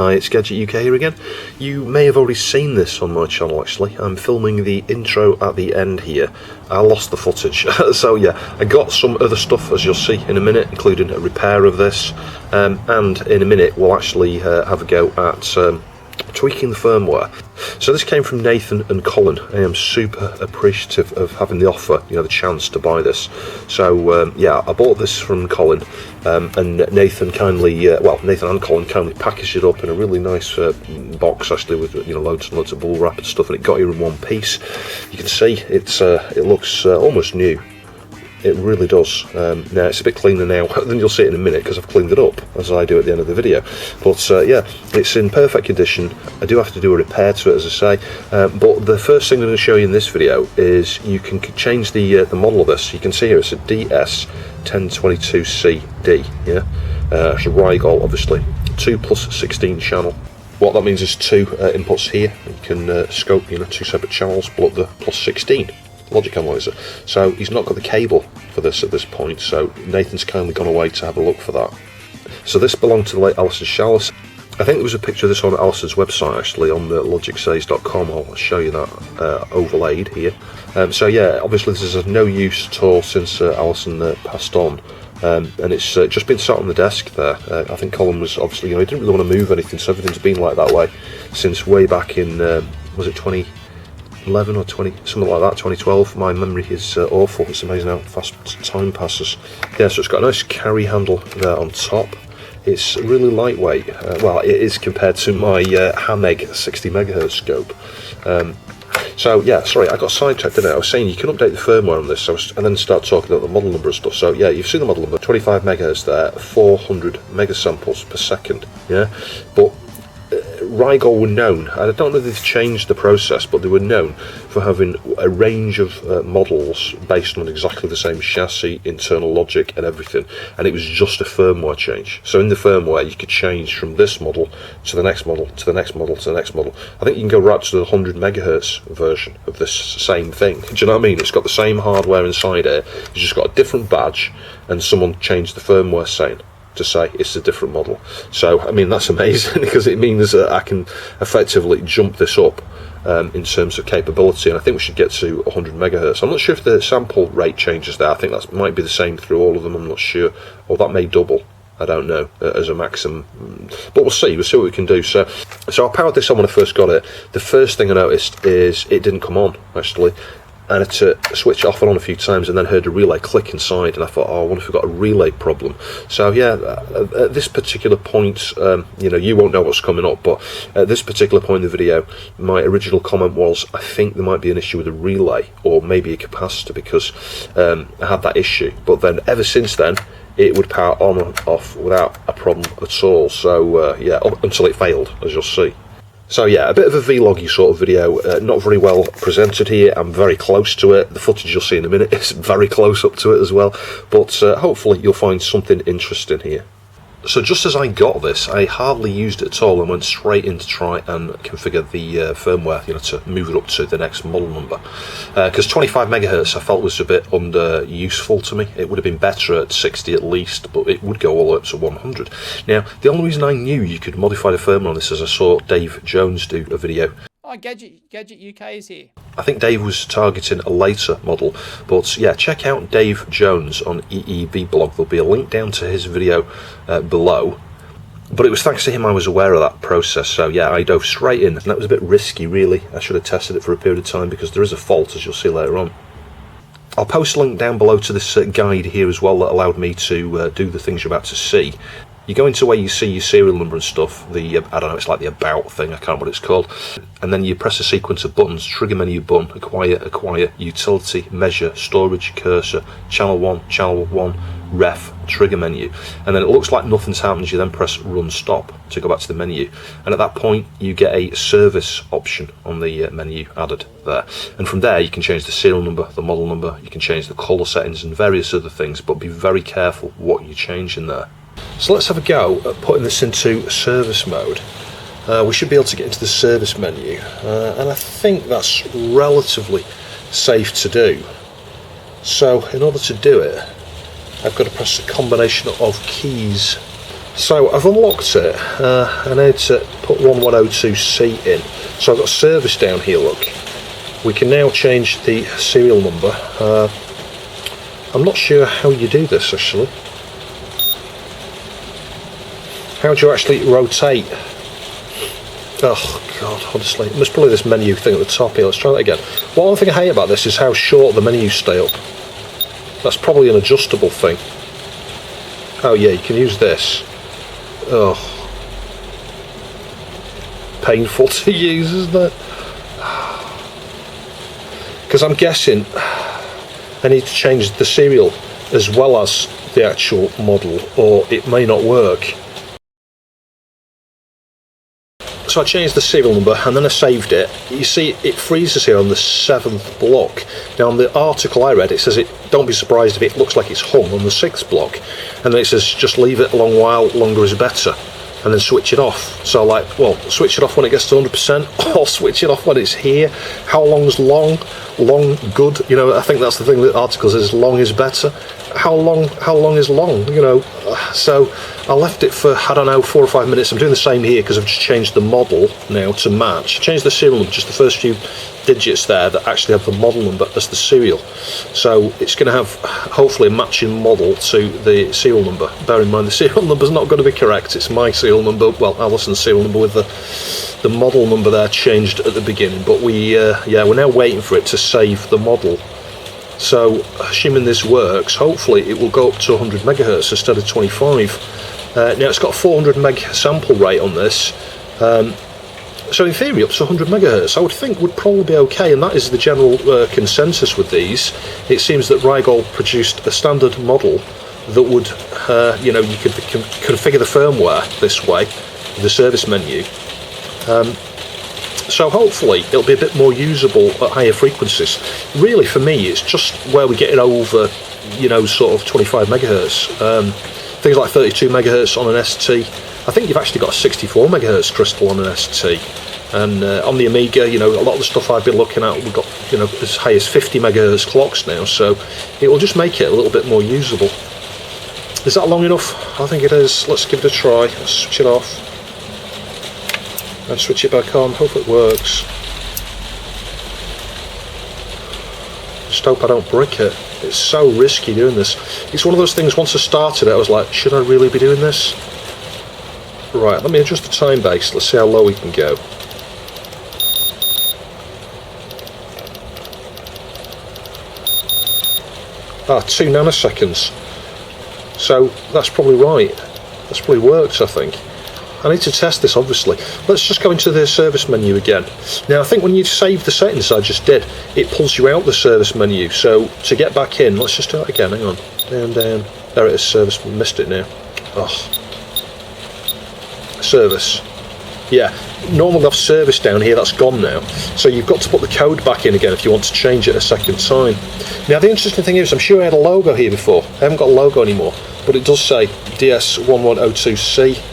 Hi, it's Gadget UK here again. You may have already seen this on my channel actually. I'm filming the intro at the end here. I lost the footage. So yeah, I got some other stuff as you'll see in a minute, including a repair of this. And in a minute we'll actually have a go at tweaking the firmware. So this came from Nathan and Colin. I am super appreciative of having the offer, the chance to buy this. So yeah, I bought this from Colin, and Nathan kindly, Nathan and Colin kindly packaged it up in a really nice box, actually, with loads and loads of bubble wrap and stuff, and it got here in one piece. You can see it looks almost new. It really does. Now it's a bit cleaner now than you'll see it in a minute because I've cleaned it up, as I do at the end of the video. But yeah, it's in perfect condition. I do have to do a repair to it, as I say. But the first thing I'm going to show you in this video is you can change the model of this. You can see here it's a DS1022CD. Yeah, it's a Rigol, obviously, 2+16 channel. What that means is two inputs here. You can scope, two separate channels, but the +16. Logic analyzer. So he's not got the cable for this at this point, so Nathan's kindly gone away to have a look for that. So this belonged to the late Alistair Shallis. I think there was a picture of this on Alistair's website actually, on logicsays.com. I'll show you that overlaid here. So yeah, obviously this is of no use at all since Alison passed on. And it's just been sat on the desk there. I think Colin was obviously, he didn't really want to move anything, so everything's been like that way since way back in, was it 2011 or 20, something like that, 2012. My memory is awful. It's amazing how fast time passes. Yeah, so it's got a nice carry handle there on top. It's really lightweight. Well, it is compared to my Amiga 60 MHz scope. So yeah, sorry, I got sidetracked, didn't I? I was saying you can update the firmware on this, and then start talking about the model number and stuff. So yeah, you've seen the model number, 25 MHz there, 400 megasamples per second. Yeah, but Rigol were known, and I don't know if they've changed the process, but they were known for having a range of models based on exactly the same chassis, internal logic and everything, and it was just a firmware change. So in the firmware you could change from this model to the next model, to the next model, to the next model. I think you can go right to the 100 MHz version of this same thing. Do you know what I mean? It's got the same hardware inside it, it's just got a different badge, and someone changed the firmware to say it's a different model. So I mean, that's amazing because it means that I can effectively jump this up in terms of capability, and I think we should get to 100 MHz. I'm not sure if the sample rate changes there. I think that might be the same through all of them. I'm not sure, or that may double. I don't know, as a maximum, but we'll see what we can do. So I powered this on when I first got it. The first thing I noticed is it didn't come on actually, and I had to switch off and on a few times, and then heard a relay click inside, and I thought, oh, I wonder if we've got a relay problem. So yeah, at this particular point, you won't know what's coming up, but at this particular point in the video, my original comment was, I think there might be an issue with a relay, or maybe a capacitor, because I had that issue. But then, ever since then, it would power on and off without a problem at all. So yeah, up until it failed, as you'll see. So yeah, a bit of a vloggy sort of video, not very well presented here. I'm very close to it. The footage you'll see in a minute is very close up to it as well, but hopefully you'll find something interesting here. So just as I got this, I hardly used it at all and went straight in to try and configure the firmware, to move it up to the next model number. Because 25 MHz I felt was a bit under useful to me. It would have been better at 60 at least, but it would go all the way up to 100. Now, the only reason I knew you could modify the firmware on this is I saw Dave Jones do a video. Oh, Gadget UK is here. I think Dave was targeting a later model, but yeah, check out Dave Jones on EEV blog. There'll be a link down to his video below. But it was thanks to him I was aware of that process, so yeah, I dove straight in, and that was a bit risky really. I should have tested it for a period of time because there is a fault, as you'll see later on. I'll post a link down below to this guide here as well that allowed me to do the things you're about to see. You go into where you see your serial number and stuff, I don't know, it's like the about thing, I can't remember what it's called, and then you press a sequence of buttons: trigger menu button, acquire, utility, measure, storage, cursor, channel 1, ref, trigger menu, and then it looks like nothing's happened. You then press run stop to go back to the menu, and at that point you get a service option on the menu added there, and from there you can change the serial number, the model number, you can change the colour settings and various other things, but be very careful what you change in there. So let's have a go at putting this into service mode. We should be able to get into the service menu, and I think that's relatively safe to do. So in order to do it, I've got to press a combination of keys So I've unlocked it, and I need to put 1102C in. So I've got service down here, look. We can now change the serial number. I'm not sure how you do this actually. How do you actually rotate? Oh god, honestly. There's probably this menu thing at the top here. Let's try that again. One thing I hate about this is how short the menus stay up. That's probably an adjustable thing. Oh yeah, you can use this. Oh. Painful to use, isn't it? Because I'm guessing I need to change the serial as well as the actual model, or it may not work. So I changed the serial number and then I saved it. You see it freezes here on the 7th block. Now on the article I read it says don't be surprised if it looks like it's hung on the 6th block, and then it says just leave it a long while, longer is better, and then switch it off. So like, well, switch it off when it gets to 100% or switch it off when it's here. How long's long? Long, good. You know, I think that's the thing that articles is long is better. How long is long? You know, so I left it for, I don't know, 4 or 5 minutes. I'm doing the same here because I've just changed the model now to match. Changed the serial number, just the first few digits there that actually have the model number as the serial. So it's going to have hopefully a matching model to the serial number. Bear in mind the serial number is not going to be correct. It's my serial number, well, Alison's serial number with the model number there changed at the beginning. But we're now waiting for it to save the model. So assuming this works, hopefully it will go up to 100 megahertz instead of 25. Now it's got a 400 meg sample rate on this. So in theory, up to 100 megahertz, I would think would probably be okay, and that is the general consensus with these. It seems that Rigol produced a standard model that would, you know, you could configure the firmware this way, the service menu. So hopefully it'll be a bit more usable at higher frequencies. Really, for me, it's just where we get it over, you know, sort of 25 megahertz. Things like 32 megahertz on an ST. I think you've actually got a 64 megahertz crystal on an ST. And on the Amiga, you know, a lot of the stuff I've been looking at, we've got, you know, as high as 50 megahertz clocks now. So it will just make it a little bit more usable. Is that long enough? I think it is. Let's give it a try. Let's switch it off. And switch it back on, hope it works. Just hope I don't brick it. It's so risky doing this. It's one of those things, once I started it, I was like, should I really be doing this? Right, let me adjust the time base, let's see how low we can go. Ah, 2 nanoseconds. So that's probably right. That's probably works, I think. I need to test this, obviously. Let's just go into the service menu again. Now, I think when you save the settings I just did, it pulls you out the service menu. So to get back in, let's just do that again. Hang on. Down, down. There it is, service. Missed it now. Oh. Service. Yeah. Normally I've service down here. That's gone now. So you've got to put the code back in again if you want to change it a second time. Now, the interesting thing is, I'm sure I had a logo here before. I haven't got a logo anymore. But it does say DS1102C.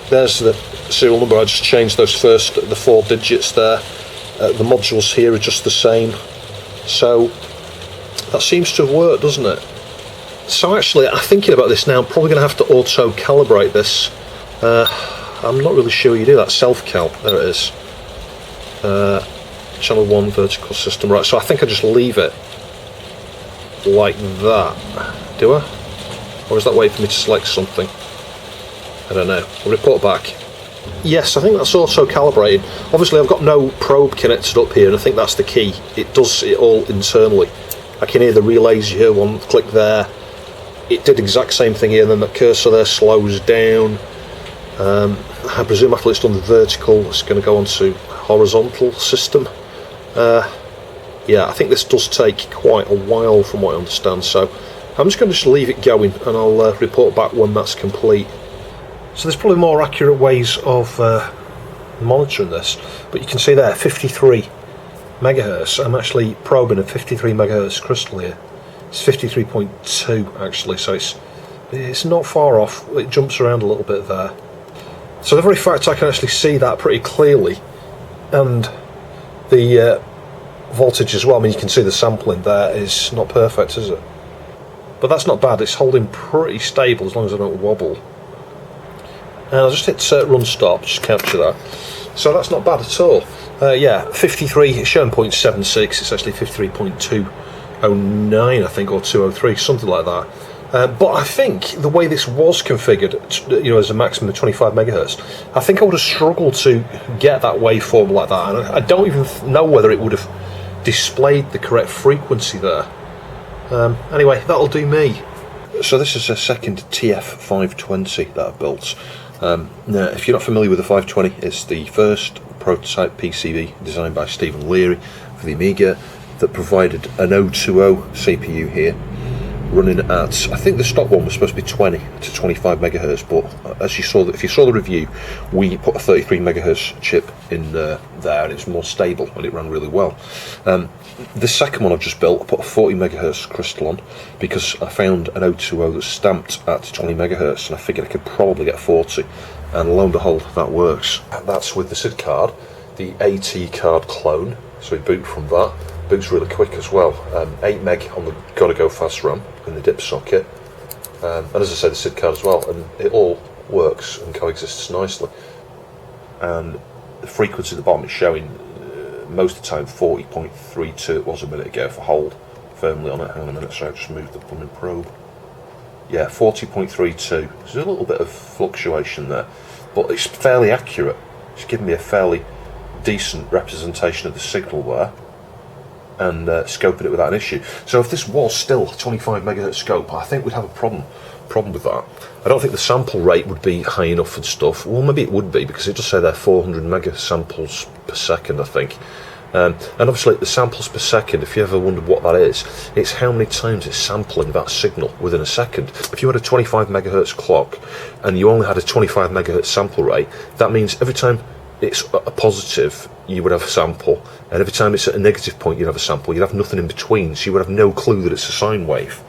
There's the serial number. I just changed the 4 digits there. The modules here are just the same. So that seems to have worked, doesn't it? So actually, I'm thinking about this now. I'm probably going to have to auto-calibrate this. I'm not really sure you do that. Self-cal. There it is. Channel 1 vertical system. Right, so I think I just leave it like that. Do I? Or is that waiting for me to select something? I don't know. I'll report back. Yes, I think that's also calibrated. Obviously I've got no probe connected up here, and I think that's the key. It does it all internally. I can hear the relays here, one click there. It did the exact same thing here, and then the cursor there slows down. I presume after it's done the vertical, it's going to go on to horizontal system. Yeah, I think this does take quite a while from what I understand, so I'm just going to leave it going, and I'll report back when that's complete. So there's probably more accurate ways of monitoring this, but you can see there 53 megahertz. I'm actually probing a 53 megahertz crystal here. It's 53.2 actually, so it's not far off. It jumps around a little bit there. So the very fact I can actually see that pretty clearly, and the voltage as well. I mean, you can see the sampling there is not perfect, is it? But that's not bad. It's holding pretty stable as long as I don't wobble. And I'll just hit run stop, just capture that. So that's not bad at all. Yeah, 53, it's showing 0.76, it's actually 53.209, I think, or 203, something like that. But I think the way this was configured, you know, as a maximum of 25 megahertz, I think I would have struggled to get that waveform like that, and I don't even know whether it would have displayed the correct frequency there. Anyway, that'll do me. So this is a second TF520 that I've built. Now, if you're not familiar with the 520, it's the first prototype PCB designed by Stephen Leary for the Amiga that provided an 020 CPU here, running at, I think the stock one was supposed to be 20 to 25 megahertz, but as you saw, if you saw the review, we put a 33 megahertz chip in there, and it's more stable and it ran really well. The second one I've just built, I put a 40 megahertz crystal on because I found an 020 that's stamped at 20 megahertz, and I figured I could probably get 40, and lo and behold, that works. And that's with the SID card, the AT card clone, so we boot from that. Boots really quick as well. 8 meg on the gotta go fast RAM in the dip socket, and as I said, the SID card as well, and it all works and coexists nicely. And the frequency at the bottom is showing most of the time 40.32. It was a minute ago. If I hold firmly on it, hang on a minute, so I just moved the plumbing probe. Yeah, 40.32. There's a little bit of fluctuation there, but it's fairly accurate. It's giving me a fairly decent representation of the signal there, and scoping it without an issue. So if this was still a 25 megahertz scope, I think we'd have a problem with that. I don't think the sample rate would be high enough and stuff. Well, maybe it would be, because it does say there 400 mega samples per second, I think. And obviously the samples per second, if you ever wondered what that is, it's how many times it's sampling that signal within a second. If you had a 25 megahertz clock and you only had a 25 megahertz sample rate, that means every time it's a positive, you would have a sample, and every time it's at a negative point, you'd have a sample. You'd have nothing in between, so you would have no clue that it's a sine wave.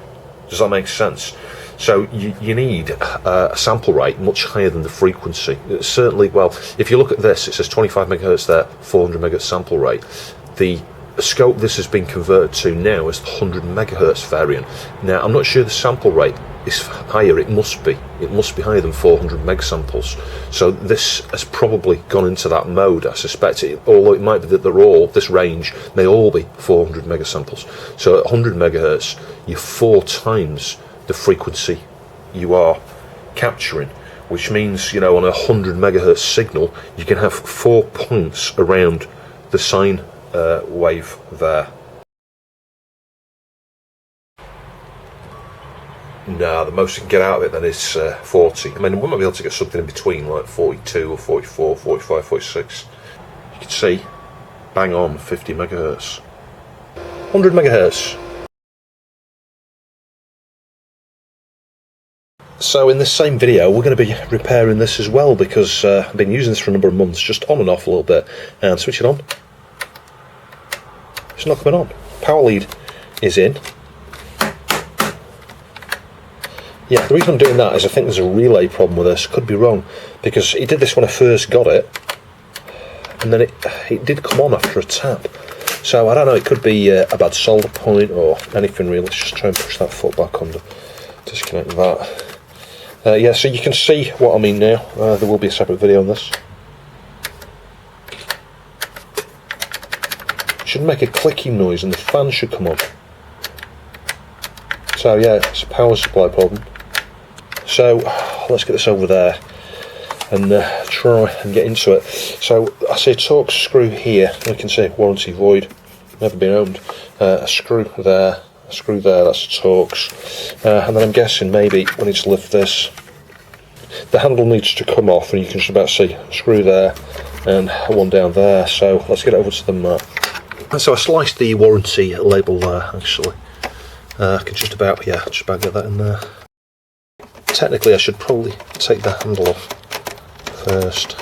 Does that make sense? So you need a sample rate much higher than the frequency. Certainly, well, if you look at this, it says 25 megahertz there, 400 megahertz sample rate. The scope this has been converted to now is the 100 megahertz variant. Now, I'm not sure the sample rate is higher. It must be higher than 400 megasamples. So this has probably gone into that mode, I suspect. Although it might be that they're all, this range may all be 400 megasamples. So at 100 megahertz, you're 4 times the frequency you are capturing, which means, you know, on a 100 megahertz signal, you can have 4 points around the sine wave there. No, the most you can get out of it then is 40. I mean, we might be able to get something in between, like 42 or 44, 45, 46. You can see, bang on, 50 megahertz. 100 megahertz. So in this same video, we're going to be repairing this as well, because I've been using this for a number of months, just on and off a little bit, and switch it on. It's not coming on. Power lead is in. Yeah, the reason I'm doing that is I think there's a relay problem with this. Could be wrong, because it did this when I first got it, and then it did come on after a tap. So I don't know, it could be a bad solder point or anything really. Let's just try and push that foot back under. Disconnect that. Yeah, so you can see what I mean now. There will be a separate video on this. It should make a clicking noise and the fan should come on. So yeah, it's a power supply problem. So let's get this over there and try and get into it. So I see a Torx screw here. You can see warranty void, never been owned. A screw there. A screw there, that's a Torx, and then I'm guessing maybe we need to lift this. The handle needs to come off, and you can just about see a screw there and one down there. So let's get it over to the mat. And so I sliced the warranty label there, actually. I can just about get that in there. Technically I should probably take the handle off first.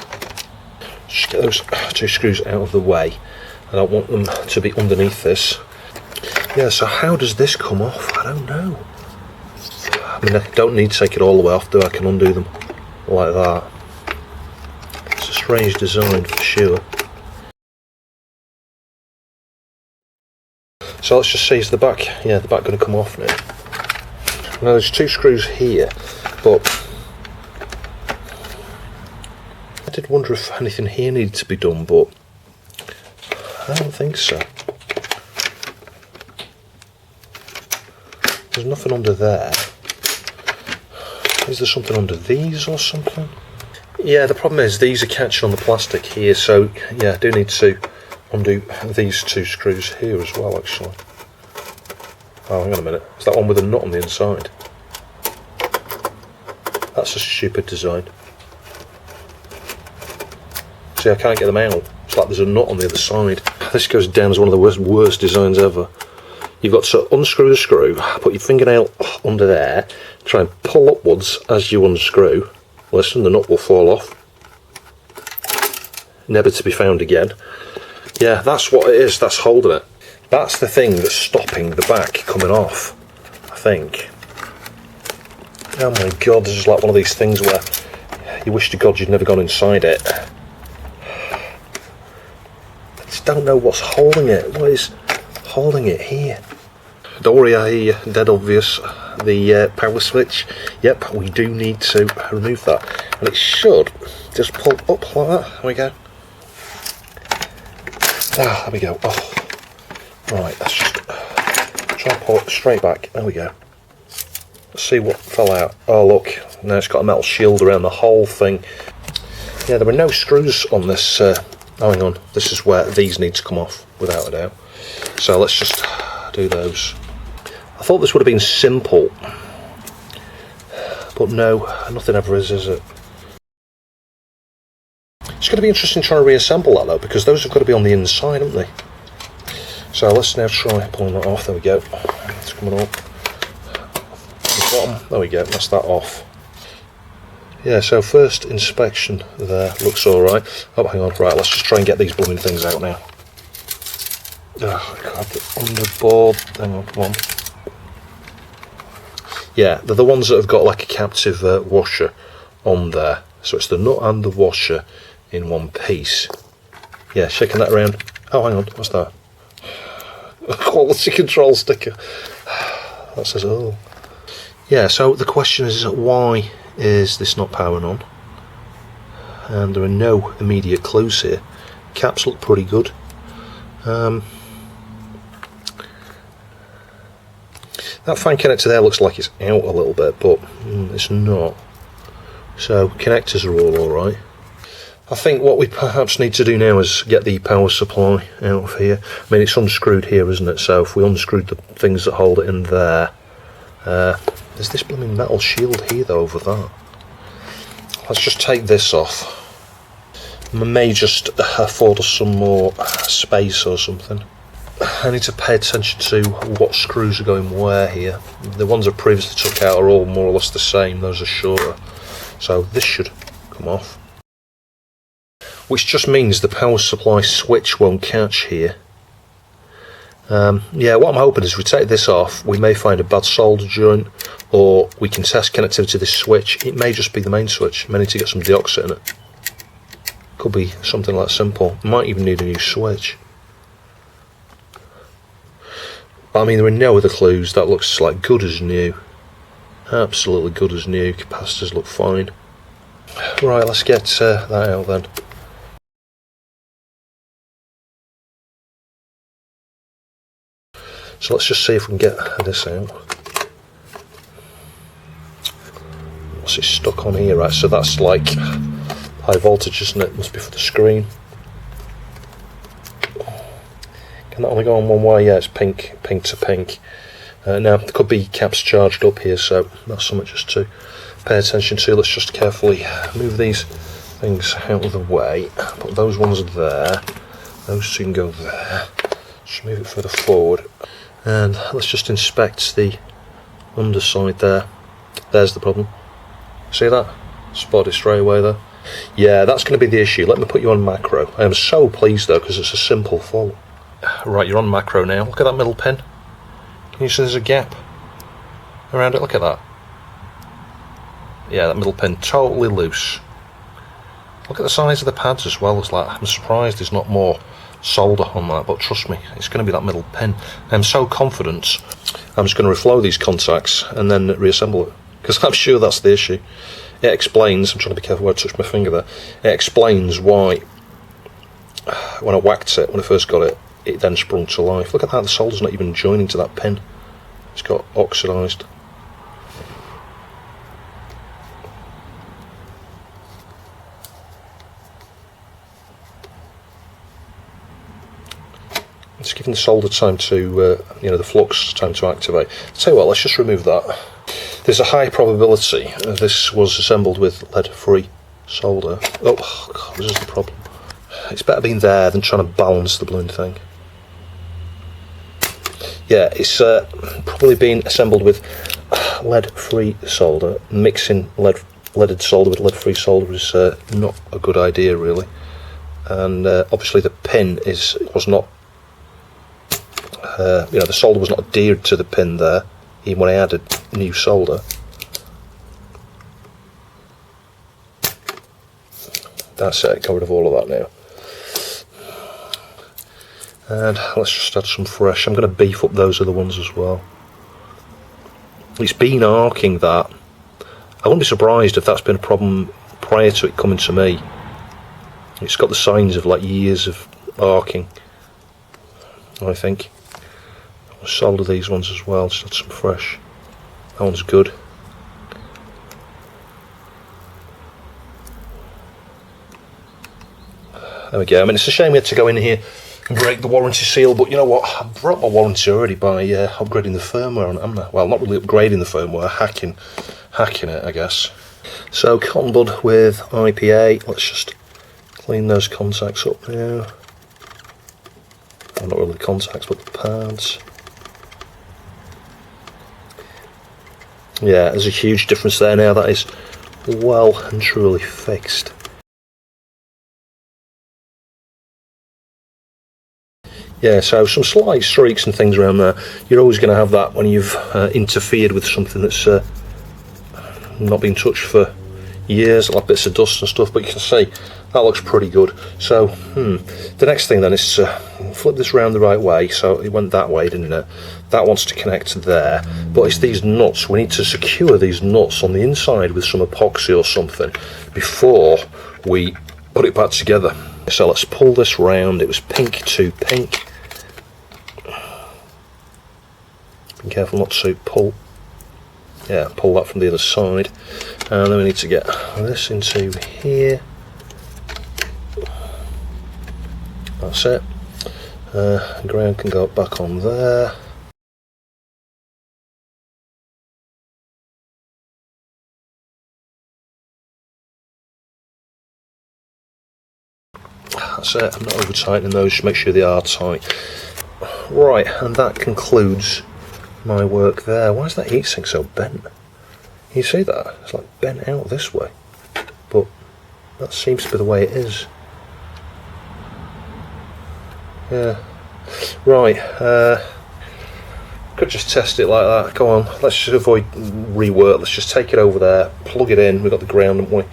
Just get those 2 screws out of the way. I don't want them to be underneath this. Yeah, so how does this come off? I don't know. I mean, I don't need to take it all the way off, do I? I can undo them like that. It's a strange design for sure. So let's just see, is the back going to come off now? Now there's 2 screws here, but did wonder if anything here needed to be done, but I don't think so. There's nothing under there. Is there something under these or something? Yeah, the problem is these are catching on the plastic here, so yeah, I do need to undo these two screws here as well, actually. Oh, hang on a minute. Is that one with a nut on the inside? That's a stupid design. See, I can't get them out. It's like there's a nut on the other side. This goes down as one of the worst designs ever. You've got to unscrew the screw, put your fingernail under there, try and pull upwards as you unscrew. Listen, the nut will fall off. Never to be found again. Yeah, that's what it is, that's holding it. That's the thing that's stopping the back coming off, I think. Oh my god, this is like one of these things where you wish to god you'd never gone inside it. I just don't know what's holding it. What is holding it here? Don't worry, I hear you, dead obvious. The power switch, yep, we do need to remove that. And it should just pull up like that. There we go. Ah, there we go. Oh. Right, let's just try and pull it straight back. There we go. Let's see what fell out. Oh look, now it's got a metal shield around the whole thing. Yeah, there were no screws on this. Oh, hang on, this is where these need to come off, without a doubt. So let's just do those. I thought this would have been simple, but no, nothing ever is it? It's going to be interesting trying to reassemble that though, because those have got to be on the inside, haven't they? So let's now try pulling that off. There we go. It's coming up. The bottom. There we go. That's that off. Yeah. So first inspection there looks all right. Oh, hang on. Right. Let's just try and get these blooming things out now. Oh God, the underboard. Hang on. Come on. Yeah, they're the ones that have got like a captive washer on there. So it's the nut and the washer in one piece. Yeah, shaking that around. Oh, hang on. What's that? Quality control sticker. That says oh. Yeah, so the question is why is this not powering on? And there are no immediate clues here. Caps look pretty good. That fan connector there looks like it's out a little bit, but it's not. So connectors are all alright. I think what we perhaps need to do now is get the power supply out of here. I mean, it's unscrewed here, isn't it? So if we unscrewed the things that hold it in there, there's this blooming metal shield here though over that. Let's just take this off. I may just afford us some more space or something. I need to pay attention to what screws are going where here. The ones I previously took out are all more or less the same, those are shorter. So this should come off. Which just means the power supply switch won't catch here. Yeah, what I'm hoping is if we take this off, we may find a bad solder joint, or we can test connectivity to this switch. It may just be the main switch. May need to get some deoxit in it. Could be something like simple. Might even need a new switch. But I mean, there are no other clues. That looks like good as new. Absolutely good as new. Capacitors look fine. Right, let's get that out then. So let's just see if we can get this out. What's it stuck on here? Right, so that's like high voltage, isn't it? Must be for the screen. Can that only go on one way? Yeah, it's pink to pink. Now, there could be caps charged up here, so that's something just to pay attention to. Let's just carefully move these things out of the way. Put those ones there. Those two can go there. Just move it further forward. And let's just inspect the underside there. There's the problem. See that? Spot it straight away there. Yeah, that's going to be the issue. Let me put you on macro. I am so pleased though, because it's a simple fault. Right, you're on macro now. Look at that middle pin. Can you see there's a gap around it? Look at that. Yeah, that middle pin totally loose. Look at the size of the pads as well. It's like, I'm surprised there's not more solder on that, but trust me, it's going to be that middle pin. I'm so confident I'm just going to reflow these contacts and then reassemble it, because I'm sure that's the issue. it explains, I'm trying to be careful where I touch my finger there, it explains why when I whacked it, when I first got it, it then sprung to life. Look at that, the solder's not even joining to that pin. It's got oxidised. It's giving the solder time to, the flux time to activate. Tell you what, let's just remove that. There's a high probability this was assembled with lead-free solder. Oh God, this is the problem. It's better being there than trying to balance the blooming thing. Yeah, it's probably been assembled with lead-free solder. Mixing leaded solder with lead-free solder is not a good idea, really. And obviously the pin was not, the solder was not adhered to the pin there, even when I added new solder. That's it, got rid of all of that now. And let's just add some fresh. I'm going to beef up those other ones as well. It's been arcing that. I wouldn't be surprised if that's been a problem prior to it coming to me. It's got the signs of like years of arcing, I think. I'll solder these ones as well, just add some fresh. That one's good. There we go. I mean, it's a shame we had to go in here and break the warranty seal, but you know what, I broke my warranty already by upgrading the firmware on it, haven't I? Well, not really upgrading the firmware, hacking it, I guess. So cotton bud with IPA, let's just clean those contacts up now. Well, not really the contacts, but the pads. Yeah, there's a huge difference there now, that is well and truly fixed. Yeah, so some slight streaks and things around there. You're always going to have that when you've interfered with something that's not been touched for years, like bits of dust and stuff, but you can see that looks pretty good. So the next thing then is to flip this around the right way. So it went that way, didn't it? That wants to connect there, but it's these nuts. We need to secure these nuts on the inside with some epoxy or something before we put it back together. So let's pull this round. It was pink to pink. Be careful not to pull that from the other side. And then we need to get this into here. That's it. Ground can go back on there. That's it. I'm not over tightening those, just make sure they are tight. Right, and that concludes my work there. Why is that heatsink so bent? You see that? It's like bent out this way, but that seems to be the way it is. Yeah. Right. Could just test it like that. Go on. Let's just avoid rework. Let's just take it over there, plug it in. We've got the ground, haven't we?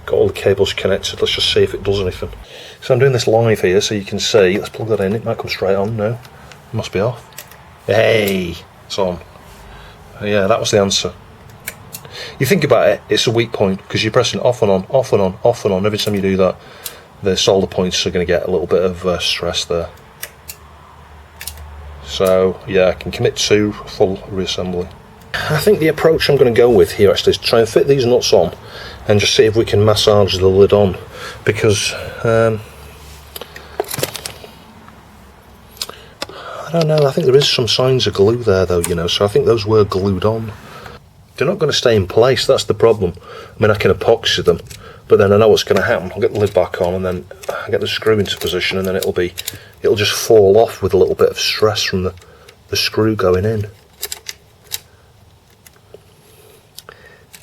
Got all the cables connected. Let's just see if it does anything. So I'm doing this live here, so you can see. Let's plug that in. It might come straight on. No, it must be off. Hey, it's on. Yeah, that was the answer. You think about it, it's a weak point because you're pressing off and on, off and on, off and on. Every time you do that, the solder points are going to get a little bit of stress there. So yeah, I can commit to full reassembly. I think the approach I'm going to go with here actually is try and fit these nuts on and just see if we can massage the lid on, because I don't know, I think there is some signs of glue there though, you know, so I think those were glued on. They're not going to stay in place, that's the problem. I mean, I can epoxy them, but then I know what's going to happen. I'll get the lid back on and then I get the screw into position, and then it'll just fall off with a little bit of stress from the screw going in.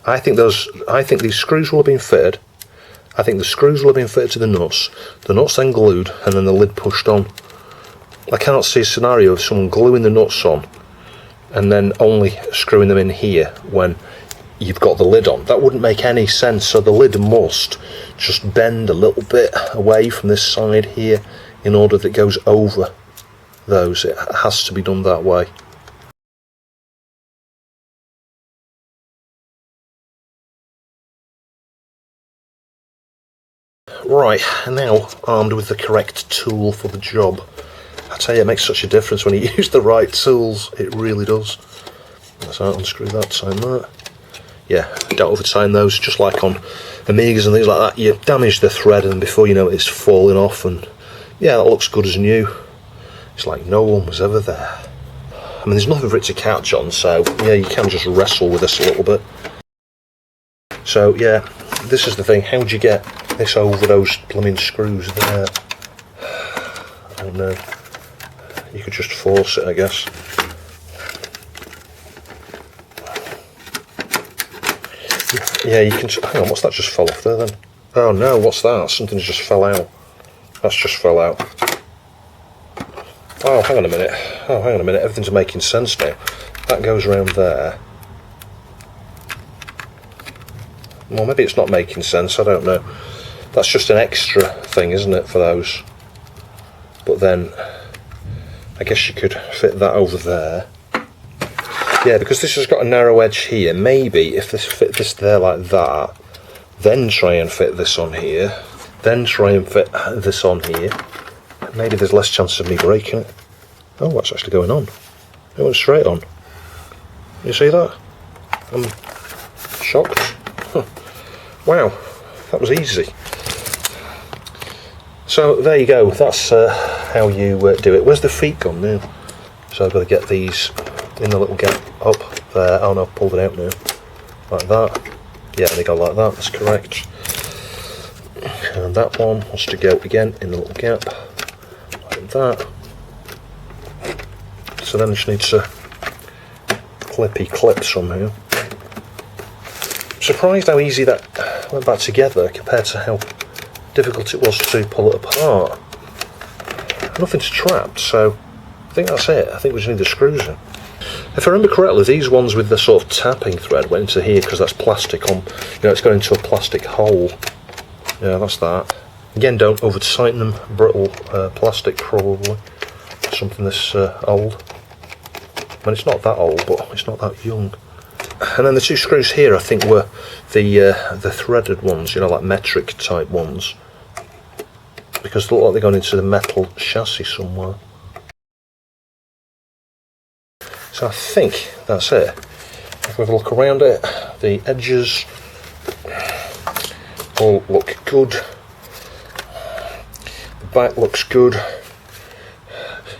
I think these screws will have been fitted. I think the screws will have been fitted to the nuts then glued, and then the lid pushed on. I cannot see a scenario of someone gluing the nuts on and then only screwing them in here when you've got the lid on. That wouldn't make any sense. So the lid must just bend a little bit away from this side here in order that it goes over those. It has to be done that way. Right, now armed with the correct tool for the job. I tell you, it makes such a difference when you use the right tools, it really does. So unscrew that, tighten that. Yeah, don't over tighten those, just like on Amigas and things like that. You damage the thread and before you know it, it's falling off, and yeah, that looks good as new. It's like no one was ever there. I mean, there's nothing for it to catch on, so yeah, you can just wrestle with this a little bit. So yeah, this is the thing, how do you get this over those blooming screws there? I don't know. You could just force it, I guess. Yeah, you can. Hang on, what's that just fell off there then? Oh no, what's that? Something's just fell out. That's just fell out. Oh, hang on a minute. Oh, hang on a minute. Everything's making sense now. That goes around there. Well, maybe it's not making sense. I don't know. That's just an extra thing, isn't it, for those? But then, I guess you could fit that over there. Yeah, because this has got a narrow edge here. Maybe if this fit this there like that, then try and fit this on here, then try and fit this on here. Maybe there's less chance of me breaking it. Oh, what's actually going on? It went straight on. You see that? I'm shocked. Huh. Wow, that was easy. So there you go. That's how you do it. Where's the feet gone now? So I've got to get these in the little gap up there. Oh no, I've pulled it out now. Like that. Yeah, they go like that. That's correct. And that one wants to go again in the little gap. Like that. So then I just need to clip somehow. I'm surprised how easy that went back together compared to how difficult it was to pull it apart. Nothing's trapped, so I think that's it. I think we just need the screws in. If I remember correctly, these ones with the sort of tapping thread went into here because that's plastic on, you know, it's going into a plastic hole. Yeah, that's that. Again, don't over tighten them, brittle plastic probably. Something this old. I mean, it's not that old, but it's not that young. And then the two screws here, I think, were the threaded ones, you know, like metric type ones, because they look like they're going into the metal chassis somewhere. So I think that's it. If we have a look around it, the edges all look good. The back looks good.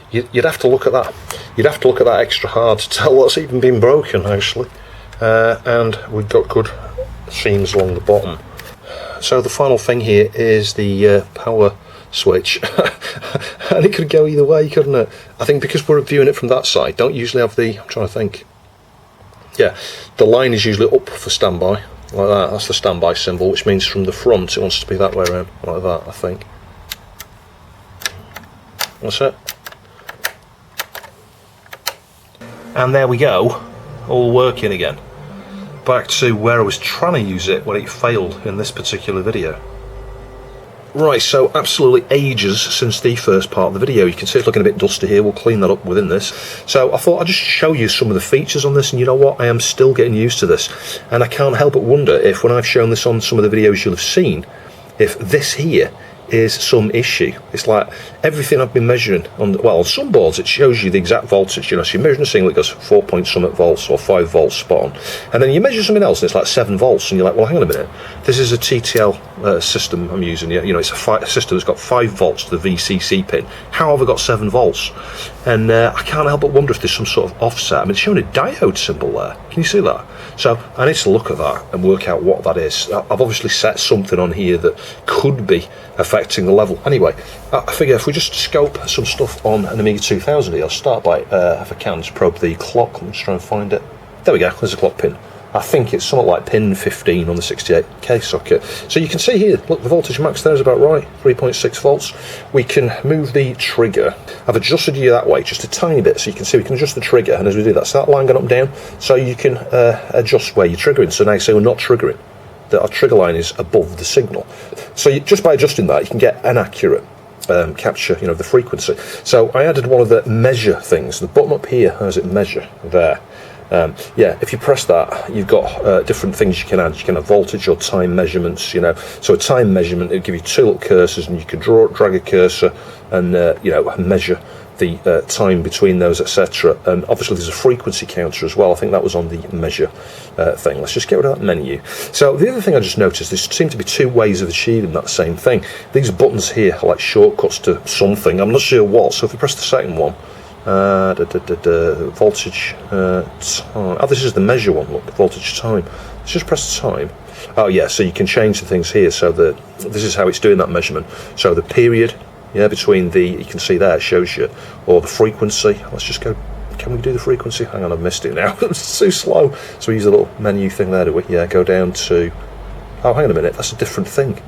You'd have to look at that. You'd have to look at that extra hard to tell what's even been broken, actually. And we've got good seams along the bottom. So the final thing here is the power switch. And it could go either way, couldn't it? I think because we're viewing it from that side, don't usually have the, I'm trying to think. Yeah, the line is usually up for standby, like that. That's the standby symbol, which means from the front it wants to be that way around, like that, I think. That's it. And there we go, all working again. Back to where I was trying to use it when it failed in this particular video. Right, so absolutely ages since the first part of the video. You can see it's looking a bit dusty here. We'll clean that up within this. So I thought I'd just show you some of the features on this, and you know what? I am still getting used to this. And I can't help but wonder if when I've shown this on some of the videos you'll have seen, if this here is some issue. It's like everything I've been measuring on, well, on some boards it shows you the exact voltage, you know, so you're measuring a single, it goes 4 point something volts or 5 volts spot on, and then you measure something else and it's like 7 volts, and you're like, well, hang on a minute, this is a TTL system I'm using, you know, it's a system that's got 5 volts to the VCC pin. How have I got 7 volts? And I can't help but wonder if there's some sort of offset. I mean, it's showing a diode symbol there. Can you see that? So I need to look at that and work out what that is. I've obviously set something on here that could be affecting the level. Anyway, I figure if we just scope some stuff on an Amiga 2000 here, I'll start by, if I can, just probe the clock. Let's try and find it. There we go, there's a clock pin. I think it's somewhat like pin 15 on the 68K socket. So you can see here, look, the voltage max there is about right, 3.6 volts. We can move the trigger. I've adjusted you that way just a tiny bit, so you can see we can adjust the trigger, and as we do that, so that line going up and down, so you can adjust where you're triggering. So now you say we're not triggering, that our trigger line is above the signal. So just by adjusting that, you can get an accurate capture, you know, the frequency. So I added one of the measure things, the button up here has it measure there. Yeah, if you press that, you've got different things you can add. You can have voltage or time measurements, you know. So a time measurement, it'll give you two little cursors, and you can drag a cursor and, you know, measure the time between those, etc. And obviously there's a frequency counter as well. I think that was on the measure thing. Let's just get rid of that menu. So the other thing I just noticed, there seem to be two ways of achieving that same thing. These buttons here are like shortcuts to something. I'm not sure what. So if we press the second one, voltage time. Oh, this is the measure one. Look, voltage time. Let's just press the time. Oh yeah, so you can change the things here. So this is how it's doing that measurement. So the period, yeah, between the, you can see there, it shows you, or the frequency. Let's just go. Can we do the frequency? Hang on, I've missed it now. It's too slow. So we use the little menu thing there, do we? Yeah, go down to. Oh, hang on a minute. That's a different thing.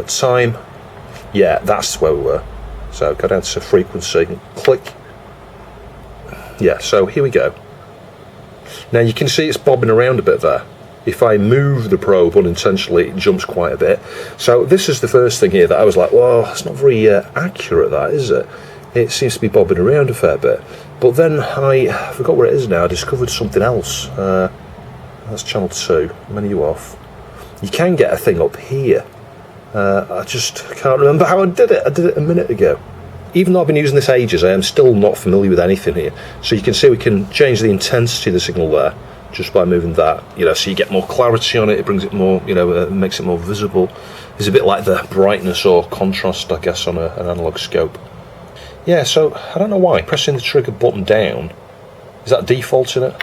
Time. Yeah, that's where we were. So go down to frequency and click. Yeah, so here we go. Now you can see it's bobbing around a bit there. If I move the probe unintentionally, it jumps quite a bit. So this is the first thing here that I was like, well, it's not very accurate, that, is it? It seems to be bobbing around a fair bit. But then I forgot where it is now. I discovered something else. That's channel 2, menu off. You can get a thing up here. I just can't remember how I did it. I did it a minute ago. Even though I've been using this ages, I am still not familiar with anything here. So you can see we can change the intensity of the signal there just by moving that, you know, so you get more clarity on it. It brings it more, you know, makes it more visible. It's a bit like the brightness or contrast, I guess, on an analog scope. Yeah, so I don't know why pressing the trigger button down, is that defaulting it?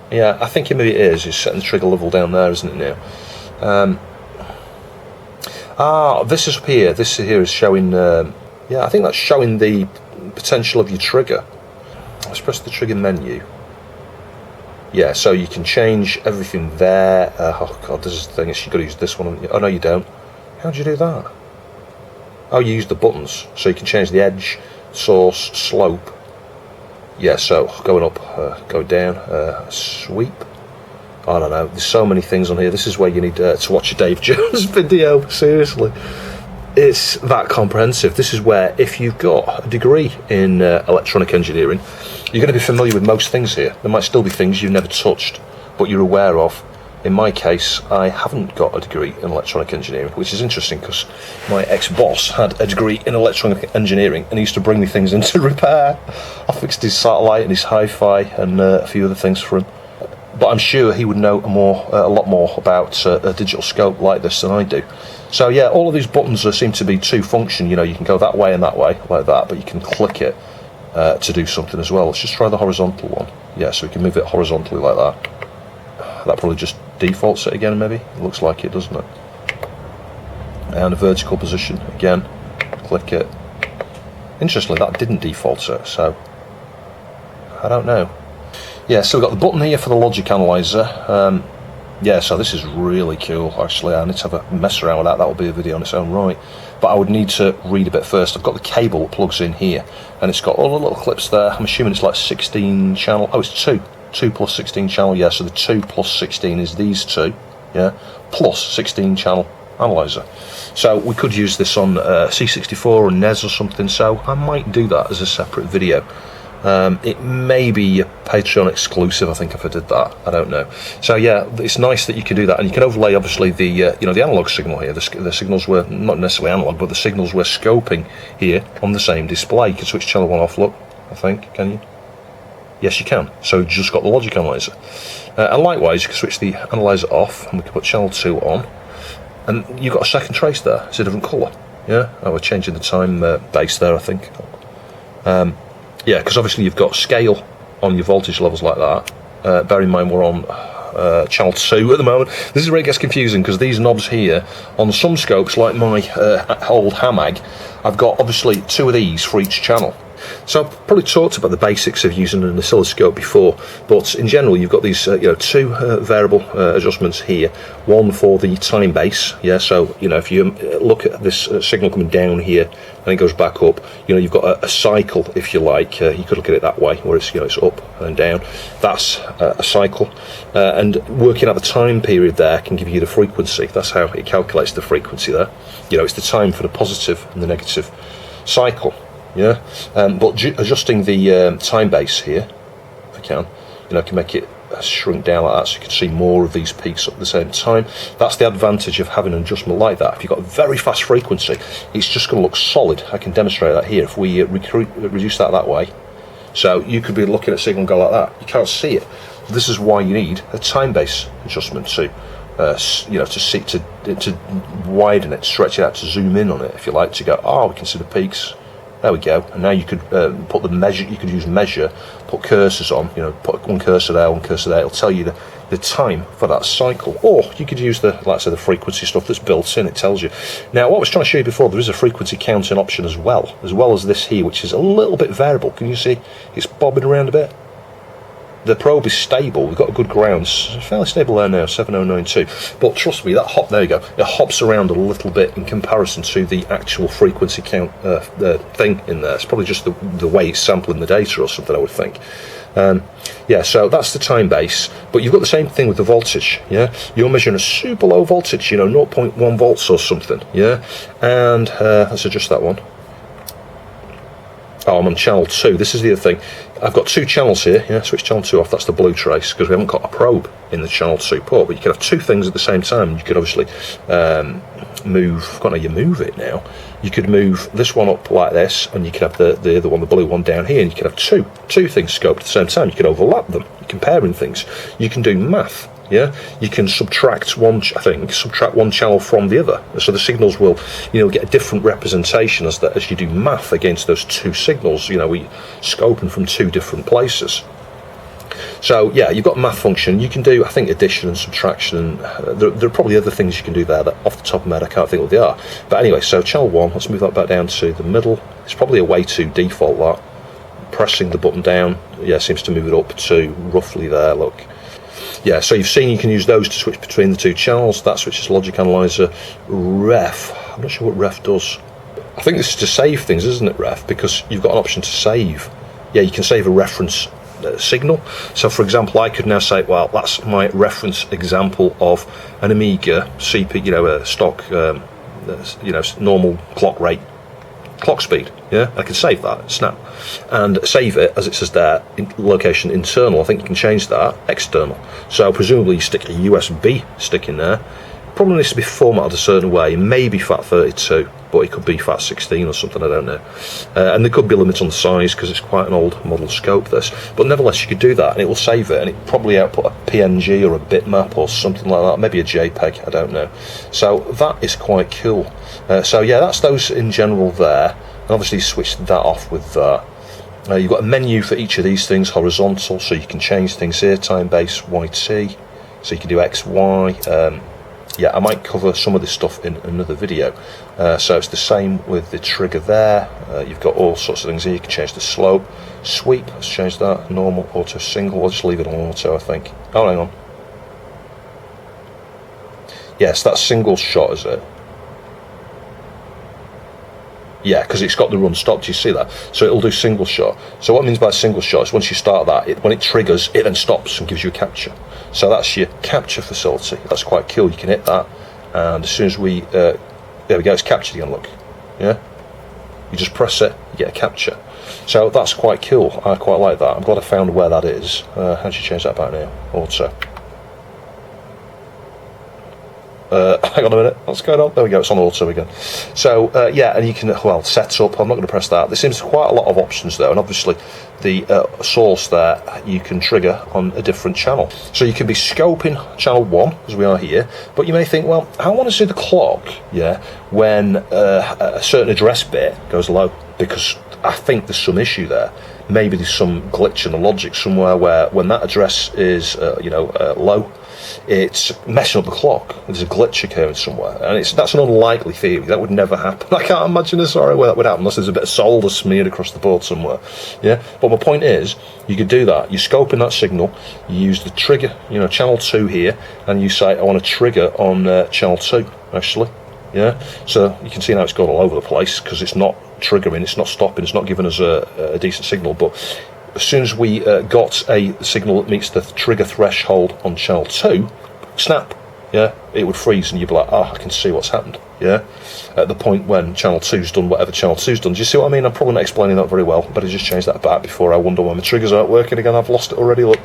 Yeah, I think maybe it is. It's setting the trigger level down there, isn't it now? This is here. This here is showing. Yeah, I think that's showing the potential of your trigger. Let's press the trigger menu. Yeah, so you can change everything there. Oh god, this is the thing. You've got to use this one. Oh no, you don't. How do you do that? Oh, you use the buttons, so you can change the edge, source, slope. Yeah, so going up, going down, sweep. I don't know. There's so many things on here. This is where you need to watch a Dave Jones video. Seriously. It's that comprehensive. This is where, if you've got a degree in electronic engineering, you're going to be familiar with most things here. There might still be things you've never touched, but you're aware of. In my case, I haven't got a degree in electronic engineering, which is interesting because my ex-boss had a degree in electronic engineering and he used to bring me things into repair. I fixed his satellite and his hi-fi and a few other things for him. But I'm sure he would know a lot more about a digital scope like this than I do. So yeah, all of these buttons seem to be two function. You know, you can go that way and that way, like that, but you can click it to do something as well. Let's just try the horizontal one. Yeah, so we can move it horizontally like that. That probably just defaults it again, maybe. It looks like it, doesn't it? And a vertical position, again, click it. Interestingly, that didn't default it, so I don't know. Yeah, so we've got the button here for the logic analyzer. Yeah, so this is really cool, actually. I need to have a mess around with that. That will be a video on its own right. But I would need to read a bit first. I've got the cable that plugs in here, and it's got all the little clips there. I'm assuming it's like 16 channel. Oh, it's 2 plus 16 channel. Yeah, so the 2 plus 16 is these two. Yeah, plus 16 channel analyzer. So we could use this on C64 or NES or something. So I might do that as a separate video. It may be a Patreon exclusive, I think, if I did that. I don't know. So yeah, it's nice that you can do that, and you can overlay obviously the you know, the analog signal here. The signals were not necessarily analog, but the signals we're scoping here on the same display. You can switch channel 1 off. Look, I think, can you? Yes, you can. So you've just got the logic analyzer, and likewise you can switch the analyzer off, and we can put channel 2 on, and you've got a second trace there. It's a different colour. Yeah. Oh, we're changing the time base there, I think. Yeah, because obviously you've got scale on your voltage levels like that. Bear in mind we're on channel 2 at the moment. This is where it gets confusing, because these knobs here, on some scopes like my old Hamag, I've got obviously 2 of these for each channel. So I've probably talked about the basics of using an oscilloscope before, but in general you've got these you know, 2 variable adjustments here, one for the time base. Yeah, so you know, if you look at this signal coming down here and it goes back up, you know, you've got a cycle, if you like. You could look at it that way, where it's, you know, it's up and down. That's a cycle, and working out the time period there can give you the frequency. That's how it calculates the frequency there. You know, it's the time for the positive and the negative cycle. Yeah, but adjusting the time base here, if I can, you know, I can make it shrink down like that so you can see more of these peaks at the same time. That's the advantage of having an adjustment like that. If you've got a very fast frequency, it's just going to look solid. I can demonstrate that here. If we reduce that way, so you could be looking at a signal and go like that. You can't see it. This is why you need a time-based adjustment to to widen it, stretch it out, to zoom in on it, if you like, to go, oh, we can see the peaks. There we go. And now you could put the measure. You could use measure, put cursors on. Put one cursor there, one cursor there. It'll tell you the time for that cycle. Or you could use the, like I said, the frequency stuff that's built in. It tells you. Now, what I was trying to show you before, there is a frequency counting option as well as this here, which is a little bit variable. Can you see? It's bobbing around a bit. The probe is stable. We've got a good ground. It's fairly stable there now, 7092. But trust me, that there you go. It hops around a little bit in comparison to the actual frequency count thing in there. It's probably just the way it's sampling the data or something, I would think. Yeah, so that's the time base. But you've got the same thing with the voltage. Yeah, you're measuring a super low voltage, 0.1 volts or something. Yeah, and let's adjust that one. Oh, I'm on channel 2. This is the other thing. I've got 2 channels here. Yeah, switch channel 2 off. That's the blue trace because we haven't got a probe in the channel 2 port. But you could have 2 things at the same time. You could obviously move. I can't know you move it now. You could move this one up like this, and you could have the other one, the blue one, down here, and you could have two things scoped at the same time. You could overlap them. You're comparing things. You can do math. Yeah, you can subtract one channel from the other, so the signals will, get a different representation as you do math against those 2 signals. We scoping from 2 different places. So yeah, you've got a math function. You can do, I think, addition and subtraction, and there are probably other things you can do there that off the top of my head I can't think what they are. But anyway, so channel 1, let's move that back down to the middle. It's probably a way to default that. Pressing the button down, yeah, seems to move it up to roughly there. Look. Yeah, so you've seen you can use those to switch between the 2 channels. That switches logic analyzer. Ref, I'm not sure what ref does. I think this is to save things, isn't it, ref? Because you've got an option to save. Yeah, you can save a reference signal. So for example, I could now say, well, that's my reference example of an Amiga CPU, a stock, normal clock rate, clock speed. Yeah, I can save that, snap, and save it as it says there, location internal. I think you can change that external. So presumably you stick a USB stick in there. Probably needs to be formatted a certain way, maybe FAT32, but it could be FAT16 or something, I don't know. And there could be a limit on the size because it's quite an old model scope, this. But nevertheless, you could do that and it will save it, and it probably output a PNG or a bitmap or something like that, maybe a JPEG, I don't know. So that is quite cool. So yeah, that's those in general there. And obviously switch that off with that. You've got a menu for each of these things, horizontal, so you can change things here, time base, YT, so you can do X, Y. Yeah, I might cover some of this stuff in another video. So it's the same with the trigger there. You've got all sorts of things here. You can change the slope, sweep, let's change that, normal, auto, single. I'll just leave it on auto, I think. Oh, hang on. Yes, that's single shot, is it? Yeah, because it's got the run stop. Do you see that? So it'll do single shot. So what it means by single shot is once you start that, when it triggers, it then stops and gives you a capture. So that's your capture facility. That's quite cool. You can hit that, and as soon as we, there we go, it's captured again. Look, yeah. You just press it, you get a capture. So that's quite cool. I quite like that. I'm glad I found where that is. How do you change that back now? Auto. Hang on a minute, what's going on? There we go, it's on auto again. So yeah, and you can, well, set up, I'm not going to press that. There seems quite a lot of options though, and obviously the source there you can trigger on a different channel. So you can be scoping channel 1, as we are here, but you may think, well, I want to see the clock, yeah, when a certain address bit goes low, because I think there's some issue there. Maybe there's some glitch in the logic somewhere where when that address is, low, it's messing up the clock. There's a glitch occurring somewhere, and that's an unlikely theory. That would never happen. I can't imagine a scenario where that would happen unless there's a bit of solder smeared across the board somewhere. Yeah, but my point is, you could do that. You're scoping that signal. You use the trigger, channel 2 here, and you say, I want to trigger on channel 2. Actually, yeah. So you can see now it's gone all over the place because it's not triggering, it's not stopping, it's not giving us a decent signal, but as soon as we got a signal that meets the trigger threshold on channel 2, snap, yeah, it would freeze and you'd be like, I can see what's happened, yeah, at the point when channel 2's done whatever channel 2's done. Do you see what I mean? I'm probably not explaining that very well, but I just changed that back before I wonder why my triggers aren't working again. I've lost it already, look.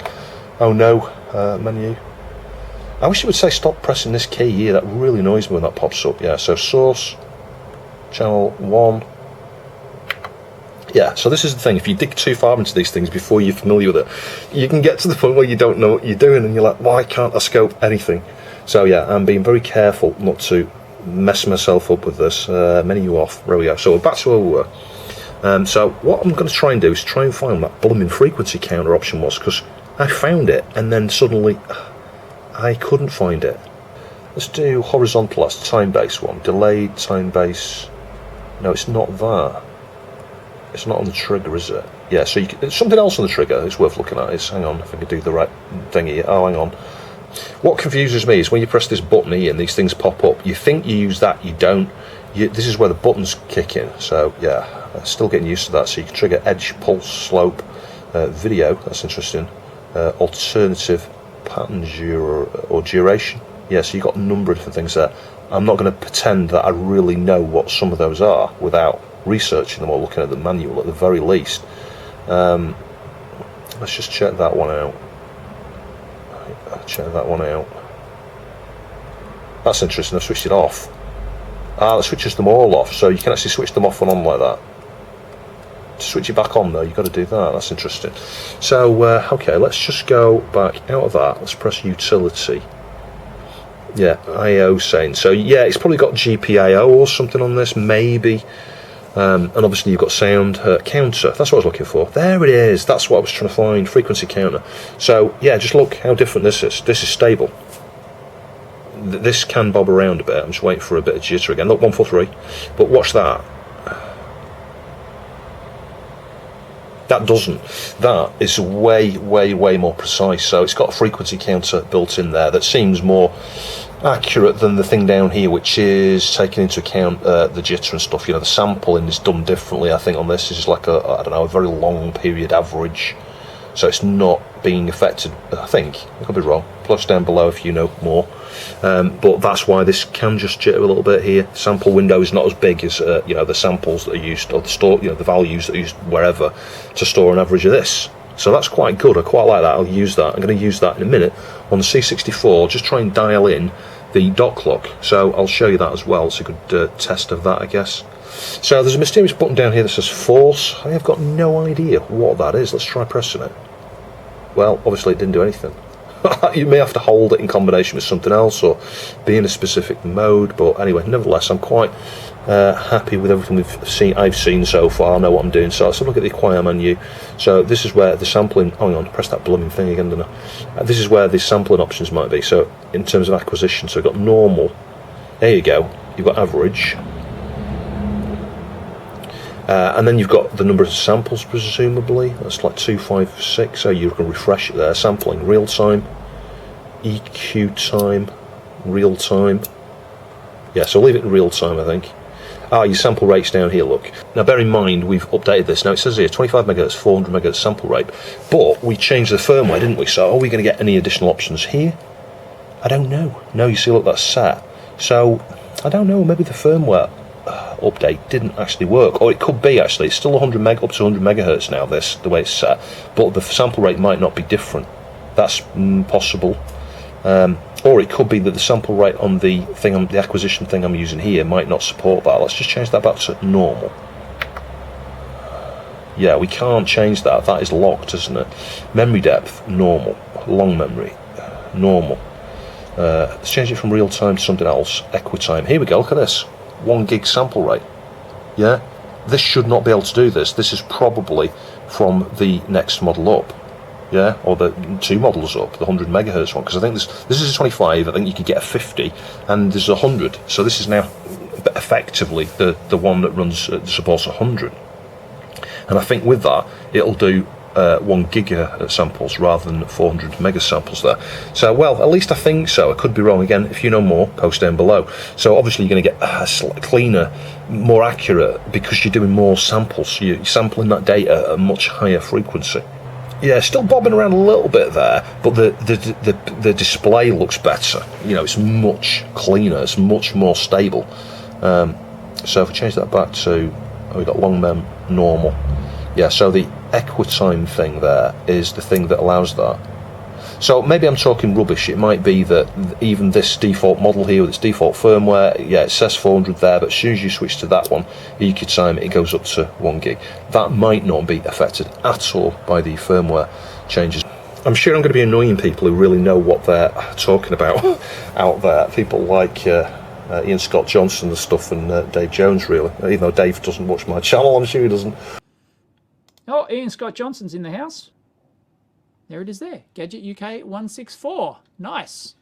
Oh no, menu. I wish it would say stop pressing this key here. That really annoys me when that pops up. Yeah, so source, channel 1. Yeah, so this is the thing, if you dig too far into these things before you're familiar with it, you can get to the point where you don't know what you're doing and you're like, why can't I scope anything? So yeah, I'm being very careful not to mess myself up with this. Menu off, there we go. So we're back to where we were. So what I'm going to try and do is try and find what that blooming frequency counter option was, because I found it and then suddenly I couldn't find it. Let's do horizontal, that's the time-based one. Delayed, time-based. No, it's not that. It's not on the trigger, is it? Yeah, so there's something else on the trigger it's worth looking at. Hang on, if I can do the right thing here. Oh, hang on. What confuses me is when you press this button here and these things pop up, you think you use that, you don't. This is where the buttons kick in. So yeah, still getting used to that. So you can trigger edge, pulse, slope, video, that's interesting. Alternative pattern or duration. Yeah, so you've got a number of different things there. I'm not going to pretend that I really know what some of those are without researching them or looking at the manual at the very least. Let's just check that one out. Check that one out. That's interesting. I've switched it off. That switches them all off, so you can actually switch them off and on like that. To switch it back on though, you've got to do that. That's interesting. So okay, let's just go back out of that. Let's press utility. Yeah, I/O saying. So yeah, it's probably got GPIO or something on this, maybe. And obviously you've got sound counter. That's what I was looking for. There it is. That's what I was trying to find. Frequency counter. So yeah, just look how different this is. This is stable. This can bob around a bit. I'm just waiting for a bit of jitter again. Look, 143. But watch that. That doesn't. That is way, way, way more precise. So it's got a frequency counter built in there that seems more accurate than the thing down here, which is taking into account the jitter and stuff. You know, the sampling is done differently. I think on this is like I don't know, a very long period average. So it's not being affected. I think I could be wrong. Plus down below if you know more. But that's why this can just jitter a little bit here. Sample window is not as big as you know, the samples that are used, or the store, you know, the values that are used wherever to store an average of this. So that's quite good. I quite like that. I'll use that. I'm going to use that in a minute on the C64. Just try and dial in the dot clock. So I'll show you that as well. It's a good test of that, I guess. So there's a mysterious button down here that says force. I have got no idea what that is. Let's try pressing it. Well, obviously it didn't do anything. You may have to hold it in combination with something else or be in a specific mode, but anyway, nevertheless, I'm quite happy with everything I've seen so far. I know what I'm doing. So let's have a look at the acquire menu. So this is where the sampling. Hang on, press that blooming thing again, didn't I? This is where the sampling options might be. So in terms of acquisition, so we've got normal. There you go. You've got average. And then you've got the number of samples, presumably. That's like 256, so you can refresh it there. Sampling, real time, EQ time, real time. Yeah, so leave it in real time, I think. Your sample rate's down here, look. Now bear in mind, we've updated this. Now it says here 25 megahertz, 400 megahertz sample rate. But we changed the firmware, didn't we? So are we going to get any additional options here? I don't know. No, you see, look, that's set. So, I don't know, maybe the firmware update didn't actually work, or it could be actually. It's still 100 meg up to 100 megahertz now, this the way it's set, but the sample rate might not be different. That's possible. Or it could be that the sample rate on the thing, the acquisition thing I'm using here, might not support that. Let's just change that back to normal. Yeah, we can't change that. That is locked, isn't it? Memory depth, normal. Long memory, normal. Let's change it from real time to something else. Equitime. Here we go. Look at this. 1 gig sample rate. Yeah, this should not be able to do this. This is probably from the next model up. Yeah, or the 2 models up, the 100 megahertz one, because I think this is a 25. I think you could get a 50, and there's a 100. So this is now effectively the one that runs supports 100. And I think with that it'll do 1 giga samples rather than 400 mega samples there. So, well, at least I think so. I could be wrong. Again, if you know more, post down below. So obviously you're going to get cleaner, more accurate, because you're doing more samples. You're sampling that data at a much higher frequency. Yeah, still bobbing around a little bit there, but the display looks better. You know, it's much cleaner. It's much more stable. So if we change that back to, we've got long mem, normal. Yeah, so the Equitime thing there is the thing that allows that. So maybe I'm talking rubbish. It might be that even this default model here with its default firmware, yeah, it says 400 there, but as soon as you switch to that one, EQ time, it goes up to 1 gig. That might not be affected at all by the firmware changes. I'm sure I'm going to be annoying people who really know what they're talking about out there. People like Ian Scott Johnson and stuff, and Dave Jones, really. Even though Dave doesn't watch my channel, I'm sure he doesn't. Oh, Ian Scott Johnson's in the house. There it is there. Gadget UK 164. Nice.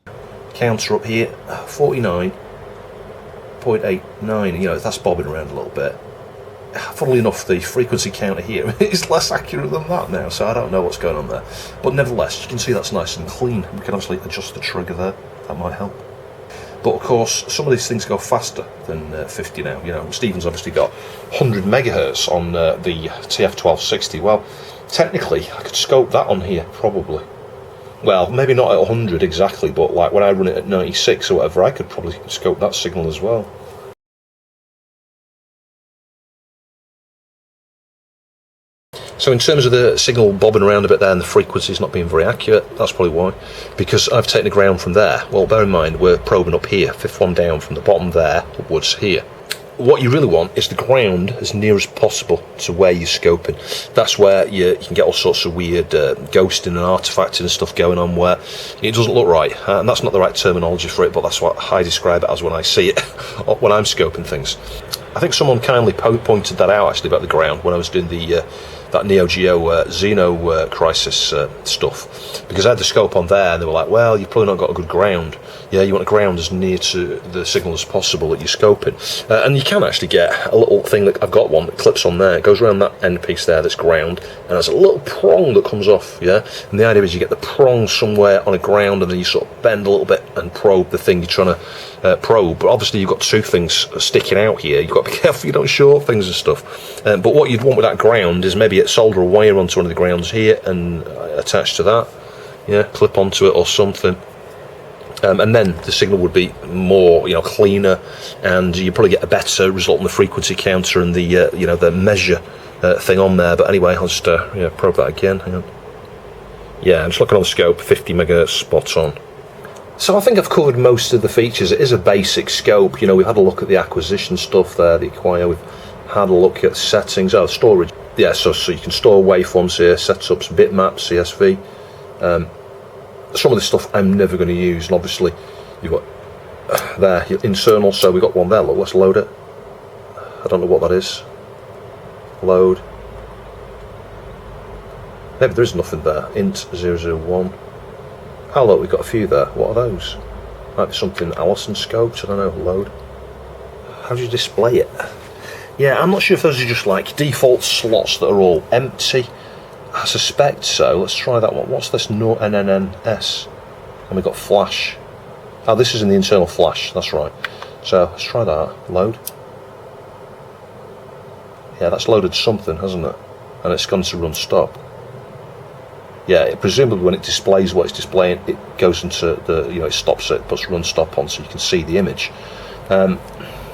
Counter up here, 49.89. You know, that's bobbing around a little bit. Funnily enough, the frequency counter here is less accurate than that now, so I don't know what's going on there. But nevertheless, you can see that's nice and clean. We can obviously adjust the trigger there. That might help. But of course, some of these things go faster than 50 now. You know, Stephen's obviously got 100 megahertz on the TF1260. Well, technically, I could scope that on here, probably. Well, maybe not at 100 exactly, but like when I run it at 96 or whatever, I could probably scope that signal as well. So in terms of the signal bobbing around a bit there and the frequencies not being very accurate, that's probably why. Because I've taken the ground from there. Well, bear in mind, we're probing up here, fifth one down from the bottom there, upwards here. What you really want is the ground as near as possible to where you're scoping. That's where you can get all sorts of weird ghosting and artifacting and stuff going on where it doesn't look right. And that's not the right terminology for it, but that's what I describe it as when I see it, when I'm scoping things. I think someone kindly pointed that out actually about the ground when I was doing the that Neo Geo Xeno Crisis stuff, because I had the scope on there and they were like, well, you've probably not got a good ground. Yeah, you want a ground as near to the signal as possible that you're scoping. And you can actually get a little thing that I've got one that clips on there. It goes around that end piece there that's ground, and there's a little prong that comes off, yeah? And the idea is you get the prong somewhere on a ground and then you sort of bend a little bit and probe the thing you're trying to probe. But obviously you've got two things sticking out here. You've got to be careful you don't short things and stuff. But what you'd want with that ground is maybe solder a wire onto one of the grounds here and attach to that, yeah, clip onto it or something. And then the signal would be more, you know, cleaner, and you probably get a better result on the frequency counter and the, you know, the measure thing on there. But anyway, I'll just yeah, probe that again. Hang on. Yeah, I'm just looking on the scope, 50 megahertz, spot on. So I think I've covered most of the features. It is a basic scope. You know, we've had a look at the acquisition stuff there, the acquire. We've had a look at settings. Oh, storage. Yeah, so you can store waveforms here, setups, bitmaps, CSV. Some of this stuff I'm never going to use, and obviously you've got there your internal, so we've got one there. Look, let's load it. I don't know what that is. Load. Maybe there is nothing there. Int 001. Oh look, we've got a few there. What are those? Might be something Allison scopes, I don't know. Load. How do you display it? Yeah, I'm not sure if those are just like default slots that are all empty. I suspect so. Let's try that one. What's this? No NNNS. And we've got flash. Oh, this is in the internal flash. That's right. So let's try that. Load. Yeah, that's loaded something, hasn't it? And it's gone to run stop. Yeah, presumably when it displays what it's displaying, it goes into the, you know, it stops it, puts run stop on so you can see the image.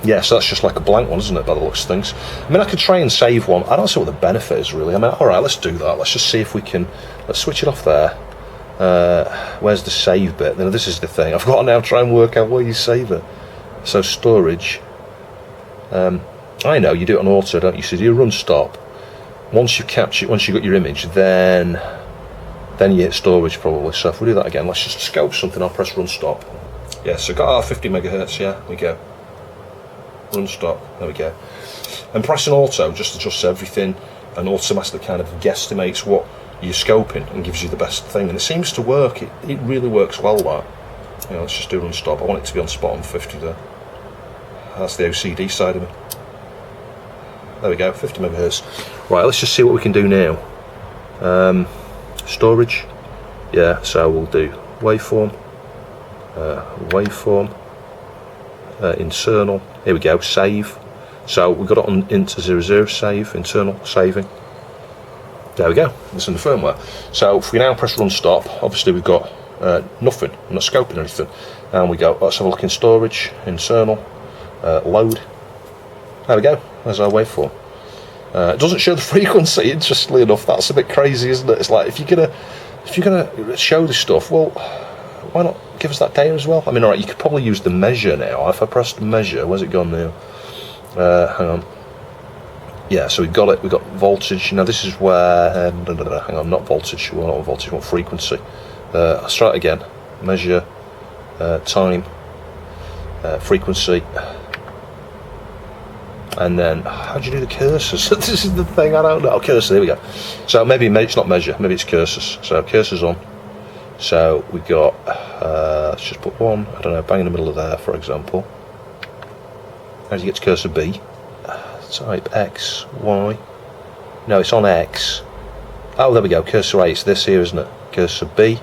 Yeah, so that's just like a blank one, isn't it, by the looks of things? I mean, I could try and save one. I don't see what the benefit is, really. I mean, alright, let's do that. Let's just see if we can... Let's switch it off there. Where's the save bit? Now, this is the thing. I've got to now try and work out where you save it. So, storage. I know, you do it on auto, don't you? So, you run stop. Once you capture it, once you've got your image, then you hit storage, probably. So, if we do that again, let's just scope something. I'll press run stop. Yeah, so got our 50 megahertz, yeah, there we go. Run stop, there we go. And pressing auto just adjusts everything and automatically kind of guesstimates what you're scoping and gives you the best thing. And it seems to work. It really works well, that. You know, let's just do run stop. I want it to be on spot on 50 there. That's the OCD side of it. There we go, 50 megahertz. Right, let's just see what we can do now. Storage. Yeah, so we'll do waveform. Waveform. Internal. Here we go, save. So we've got it on int 00, save, internal, saving. There we go, it's in the firmware. So if we now press run stop, obviously we've got nothing, I'm not scoping anything. And we go, let's have a look in storage, internal, load. There we go, there's our waveform. It doesn't show the frequency, interestingly enough. That's a bit crazy, isn't it? It's like if you're if you're going to show this stuff, well, why not give us that data as well? I mean, all right, you could probably use the measure now. If I press the measure, where's it gone now? Hang on. Yeah, so we've got it. We've got voltage. Now this is where. Hang on, not voltage. Well, not voltage. We want frequency. Let's try it again. Measure, time, frequency, and then how do you do the cursors? This is the thing. I don't know. Oh, cursor. There we go. So maybe it's not measure. Maybe it's cursors. So cursors on. So we got. Let's just put one. I don't know. Bang in the middle of there, for example. How do you get to cursor B? Type X, Y. No, it's on X. Oh, there we go. Cursor A. It's this here, isn't it? Cursor B.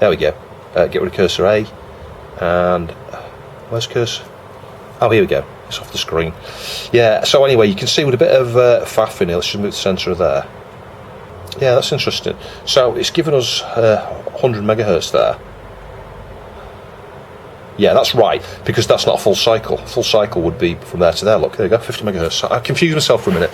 There we go. Get rid of cursor A. And where's cursor? Oh, here we go. It's off the screen. Yeah. So anyway, you can see with a bit of faff in here. Let's just move the sensor there. Yeah, that's interesting. So it's given us 100 megahertz there. Yeah, that's right, because that's not a full cycle. Full cycle would be from there to there. Look, there you go, 50 megahertz. I confused myself for a minute.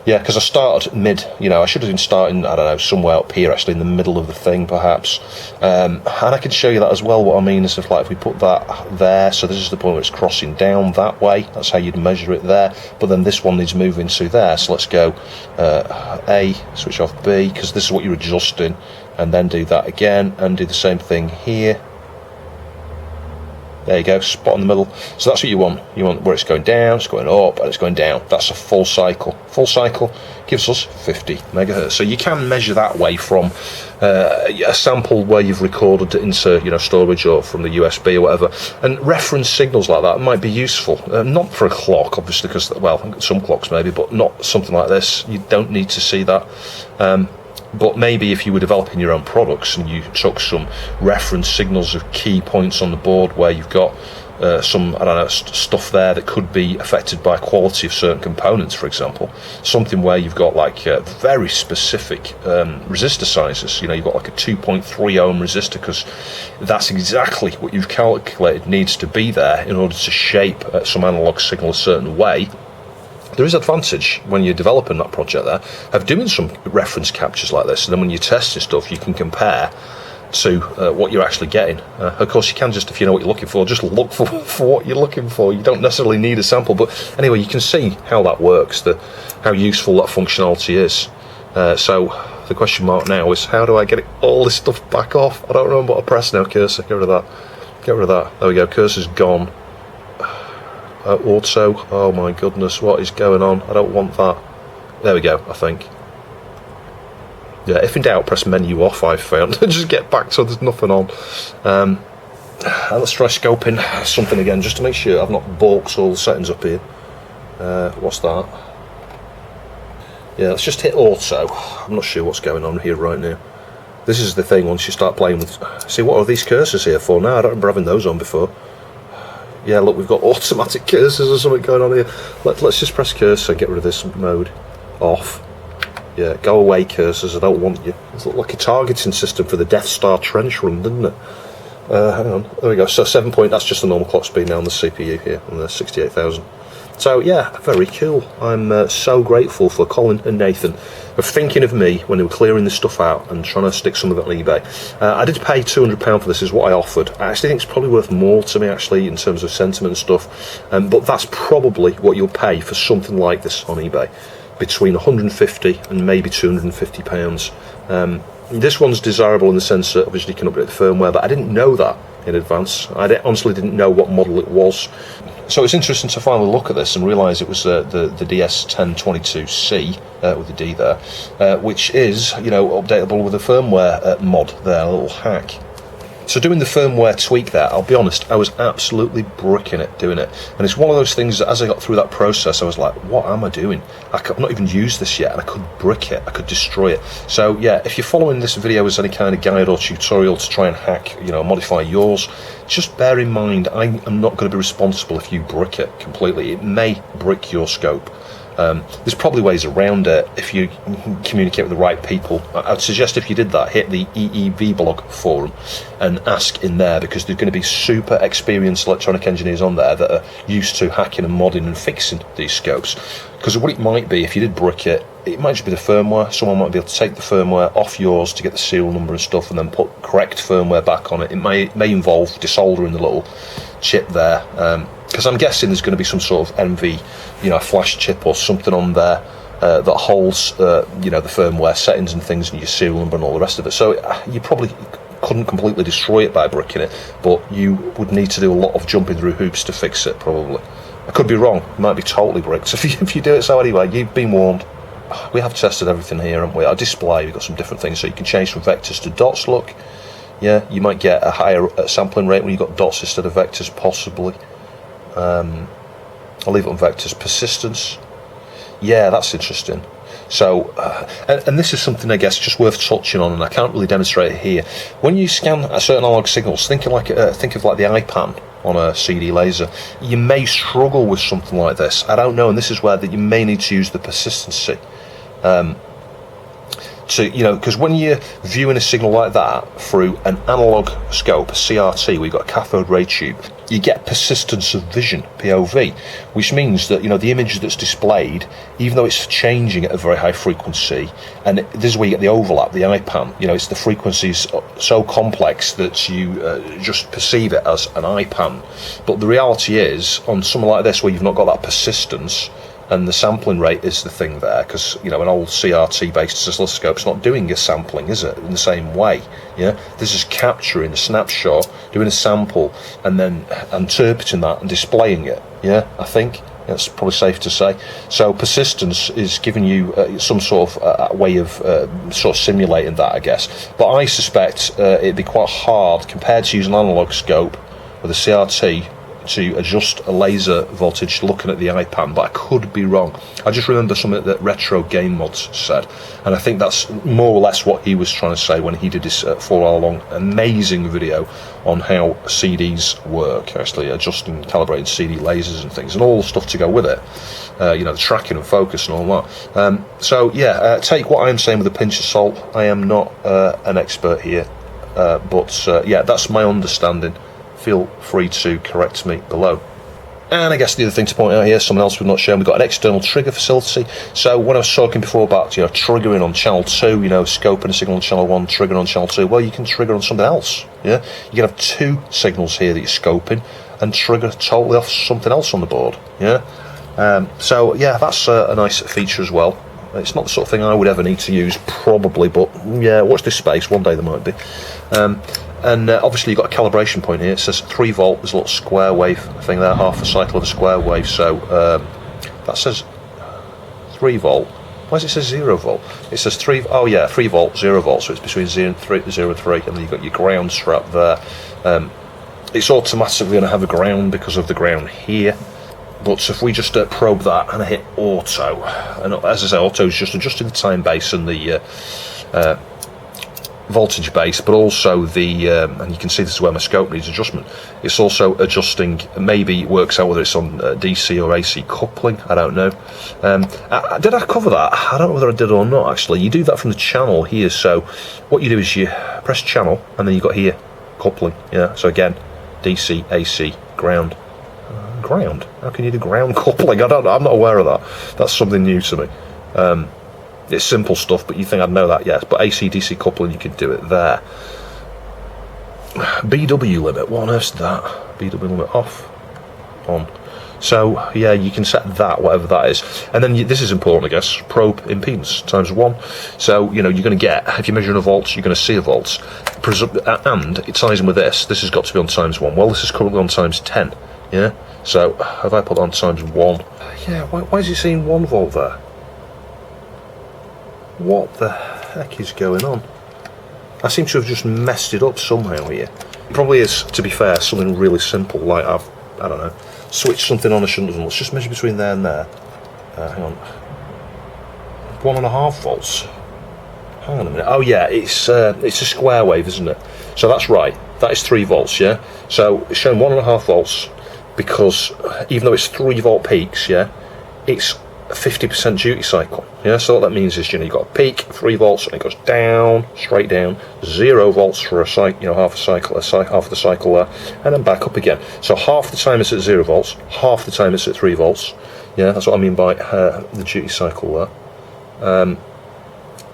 Yeah, because I started mid, I should have been starting, I don't know, somewhere up here, actually, in the middle of the thing, perhaps. And I can show you that as well. What I mean is, if we put that there, so this is the point where it's crossing down that way. That's how you'd measure it there. But then this one needs moving to there. So let's go A, switch off B, because this is what you're adjusting. And then do that again, and do the same thing here. There you go, spot in the middle. So that's what you want. You want where it's going down, it's going up, and it's going down. That's a full cycle. Full cycle gives us 50 megahertz. So you can measure that way from a sample where you've recorded it into storage or from the USB or whatever. And reference signals like that might be useful. Not for a clock, obviously, because, well, some clocks maybe, but not something like this. You don't need to see that. But maybe if you were developing your own products and you took some reference signals of key points on the board where you've got some, I don't know, stuff there that could be affected by quality of certain components, for example. Something where you've got very specific resistor sizes. You've got a 2.3 ohm resistor because that's exactly what you've calculated needs to be there in order to shape some analog signal a certain way. There is advantage when you're developing that project there of doing some reference captures like this, and then when you're testing stuff you can compare to what you're actually getting. Of course you can just, if you know what you're looking for, just look for what you're looking for. You don't necessarily need a sample, but anyway, you can see how that works, how useful that functionality is. So the question mark now is, how do I get all this stuff back off? I don't remember what I pressed now. Cursor, get rid of that. Get rid of that. There we go, cursor's gone. Auto, oh my goodness, what is going on? I don't want that. There we go, I think. Yeah, if in doubt, press menu off, I've found. Just get back so there's nothing on. Let's try scoping something again, just to make sure I've not balked all the settings up here. What's that? Yeah, let's just hit auto. I'm not sure what's going on here right now. This is the thing, once you start playing with... See, what are these cursors here for now? I don't remember having those on before. Yeah, look, we've got automatic cursors or something going on here. Let's just press cursor and get rid of this mode. Off. Yeah, go away cursors, I don't want you. It looked like a targeting system for the Death Star trench run, didn't it? Hang on, there we go. So 7 point, that's just the normal clock speed now on the CPU here, on the 68,000. So yeah, very cool. I'm so grateful for Colin and Nathan for thinking of me when they were clearing this stuff out and trying to stick some of it on eBay. I did pay £200 for this, is what I offered. I actually think it's probably worth more to me, actually, in terms of sentiment and stuff. But that's probably what you'll pay for something like this on eBay, between £150 and maybe £250. This one's desirable in the sense that obviously you can update the firmware, but I didn't know that in advance. I honestly didn't know what model it was. So it's interesting to finally look at this and realise it was the DS1022C with the D there, which is updatable with a firmware mod there, a little hack. So doing the firmware tweak there, I'll be honest, I was absolutely bricking it doing it. And it's one of those things that as I got through that process, I was like, what am I doing? I've not even used this yet, and I could brick it, I could destroy it. So yeah, if you're following this video as any kind of guide or tutorial to try and hack, modify yours, just bear in mind, I am not going to be responsible if you brick it completely. It may brick your scope. There's probably ways around it if you communicate with the right people. I'd suggest if you did that, hit the EEV blog forum and ask in there, because there's going to be super experienced electronic engineers on there that are used to hacking and modding and fixing these scopes. Because what it might be, if you did brick it, it might just be the firmware. Someone might be able to take the firmware off yours to get the serial number and stuff, and then put correct firmware back on it. It may involve desoldering the little chip there, because I'm guessing there's going to be some sort of NV, a flash chip or something on there that holds, the firmware settings and things, and your serial number and all the rest of it. So you probably couldn't completely destroy it by bricking it, but you would need to do a lot of jumping through hoops to fix it, probably. I could be wrong. It might be totally bricked. So if you do it so anyway, you've been warned. We have tested everything here, haven't we? Our display, we've got some different things, so you can change from vectors to dots, look. Yeah, you might get a higher sampling rate when you've got dots instead of vectors, possibly. I'll leave it on vectors. Persistence. Yeah, that's interesting. So, and this is something I guess just worth touching on, and I can't really demonstrate it here. When you scan certain analog signals, think of like the IPAN on a CD laser. You may struggle with something like this. I don't know, and this is where that you may need to use the persistency. Because when you're viewing a signal like that through an analog scope, a CRT, where you've got a cathode ray tube, you get persistence of vision, POV, which means that the image that's displayed, even though it's changing at a very high frequency, and this is where you get the overlap, the IPAN, it's the frequencies so complex that you just perceive it as an IPAN. But the reality is, on something like this where you've not got that persistence, and the sampling rate is the thing there, because an old CRT-based oscilloscope's not doing a sampling, is it, in the same way? Yeah, this is capturing a snapshot, doing a sample, and then interpreting that and displaying it. Yeah, I think that's probably safe to say. So persistence is giving you some sort of way of sort of simulating that, I guess. But I suspect it'd be quite hard compared to using an analog scope with a CRT to adjust a laser voltage looking at the IPAN, but I could be wrong. I just remember something that Retro Game Mods said, and I think that's more or less what he was trying to say when he did this 4-hour long amazing video on how CDs work, actually adjusting, calibrating CD lasers and things, and all the stuff to go with it, the tracking and focus and all that. Take what I'm saying with a pinch of salt. I am not an expert here, but that's my understanding. Feel free to correct me below. And I guess the other thing to point out here, something else we've not shown, we've got an external trigger facility. So when I was talking before about triggering on channel 2, scoping a signal on channel 1, triggering on channel 2, well, you can trigger on something else. Yeah, you can have 2 signals here that you're scoping and trigger totally off something else on the board. Yeah, that's a nice feature as well. It's not the sort of thing I would ever need to use, probably, but yeah, watch this space. One day there might be. And obviously you've got a calibration point here. It says 3 volt. There's a little square wave thing there, half a cycle of a square wave. So that says 3 volt. Why does it say 0 volt? It says 3 volt, 0 volt. So it's between 0 and 3, and then you've got your ground strap there. It's automatically going to have a ground because of the ground here. But if we just probe that and I hit auto, and as I say, auto is just adjusting the time base and the voltage base, but also the and you can see this is where my scope needs adjustment. It's also adjusting, maybe it works out whether it's on DC or AC coupling, I don't know. Did I cover that? I don't know whether I did or not, actually. You do that from the channel here, so what you do is you press channel and then you've got here coupling. Yeah, so again, DC, AC, ground. Ground? How can you do ground coupling? I don't know, I'm not aware of that. That's something new to me. It's simple stuff, but you think I'd know that, yes. But AC-DC coupling, you can do it there. BW limit, what on earth's that? BW limit off, on. So, yeah, you can set that, whatever that is. And then this is important, I guess, probe impedance times 1. So, you're going to get, if you're measuring a volts, you're going to see a volts. And it ties in with this. This has got to be on times 1. Well, this is currently on times 10, yeah? So, have I put on times 1? Yeah, why is it saying 1 volt there? What the heck is going on? I seem to have just messed it up somehow here. It probably is, to be fair, something really simple, like I don't know, switched something on I shouldn't have done. Let's just measure between there and there. Hang on. 1.5 volts. Hang on a minute. Oh yeah, it's a square wave, isn't it? So that's right. That is 3 volts, yeah? So it's showing 1.5 volts because even though it's 3 volt peaks, yeah, it's a 50% duty cycle. Yeah, so what that means is, you've got a peak, 3 volts, and it goes down, straight down, 0 volts for a cycle, half of the cycle there, and then back up again. So half the time it's at 0 volts, half the time it's at 3 volts. Yeah, that's what I mean by the duty cycle there.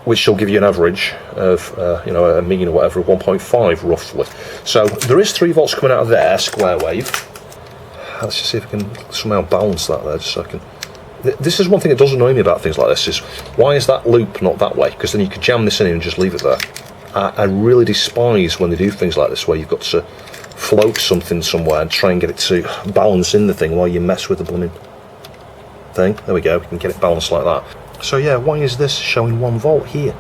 which will give you an average of, you know, a mean or whatever, of 1.5 roughly. So there is 3 volts coming out of there, square wave. Let's just see if I can somehow balance that there, just so I can... This is one thing that does annoy me about things like this, is why is that loop not that way? Because then you could jam this in and just leave it there. I really despise when they do things like this, where you've got to float something somewhere and try and get it to balance in the thing while you mess with the blooming thing. There we go, we can get it balanced like that. So yeah, why is this showing 1 volt here?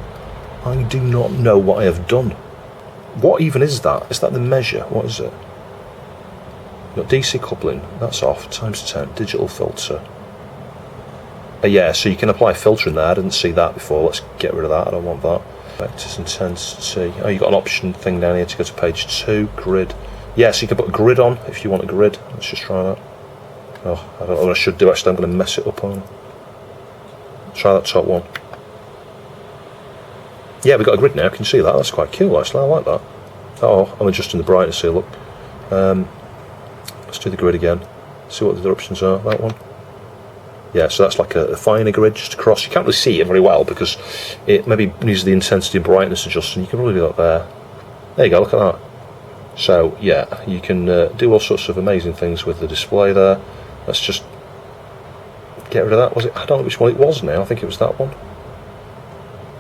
I do not know what I have done. What even is that? Is that the measure? What is it? Got DC coupling, that's off, times 10, digital filter. Yeah, so you can apply a filter in there. I didn't see that before. Let's get rid of that, I don't want that. Vectors intensity. Oh, you've got an option thing down here to go to page 2, grid. Yeah, so you can put a grid on if you want a grid. Let's just try that. Oh, I don't know what I should do, actually. I'm going to mess it up on. Try that top one. Yeah, we've got a grid now. Can you see that? That's quite cool, actually. I like that. Oh, I'm adjusting the brightness here, look. Let's do the grid again. See what the other options are. That one. Yeah, so that's like a finer grid just across. You can't really see it very well because it maybe needs the intensity and brightness adjusted. You can really do that there. There you go, look at that. So, yeah, you can do all sorts of amazing things with the display there. Let's just get rid of that. Was it? I don't know which one it was now. I think it was that one.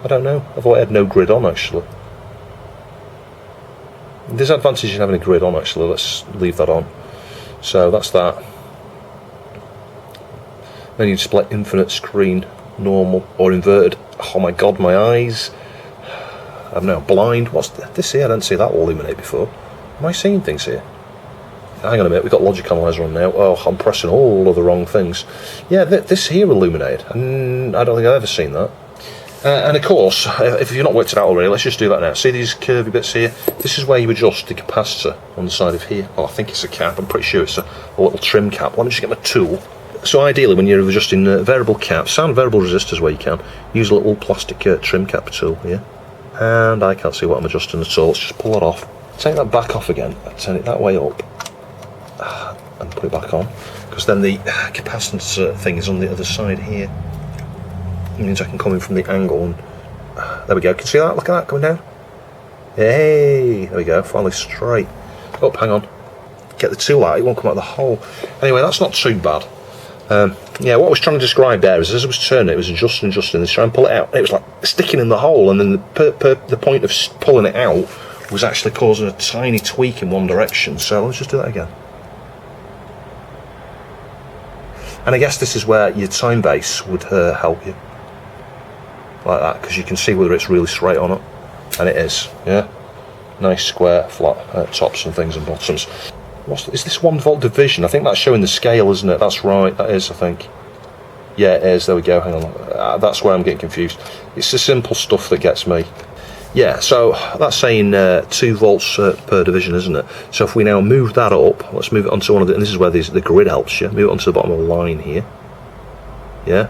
I don't know. I thought it had no grid on, actually. There's advantage in having a grid on, actually. Let's leave that on. So that's that. Menu display, infinite screen, normal or inverted. Oh my god, my eyes. I'm now blind. What's this here? I didn't see that illuminate before. Am I seeing things here? Hang on a minute, we've got logic analyzer on now. Oh, I'm pressing all of the wrong things. Yeah, this here illuminated. I don't think I've ever seen that. And of course, if you've not worked it out already, let's just do that now. See these curvy bits here? This is where you adjust the capacitor on the side of here. Oh, I think it's a cap. I'm pretty sure it's a little trim cap. Let me just get my tool. So ideally, when you're adjusting variable caps and variable resistors where you can, use a little plastic trim cap tool here. And I can't see what I'm adjusting at all. Let's just pull it off. Take that back off again. Turn it that way up. And put it back on. Because then the capacitance thing is on the other side here. It means I can come in from the angle. And there we go. Can you see that? Look at that coming down. Hey! There we go. Finally straight. Oh, hang on. Get the tool out. It won't come out of the hole. Anyway, that's not too bad. Yeah, what I was trying to describe there is as I was turning it was adjusting, and trying to pull it out. It was like sticking in the hole, and then the point of pulling it out was actually causing a tiny tweak in one direction. So let's just do that again. And I guess this is where your time base would help you. Like that, because you can see whether it's really straight or not. And it is, yeah. Nice square, flat tops and things and bottoms. Is this 1 volt division? I think that's showing the scale, isn't it? That's right, that is, I think. Yeah, it is, there we go, hang on. That's where I'm getting confused. It's the simple stuff that gets me. Yeah, so that's saying 2 volts per division, isn't it? So if we now move that up, let's move it onto one of the, and this is where the grid helps you, move it onto the bottom of the line here. Yeah,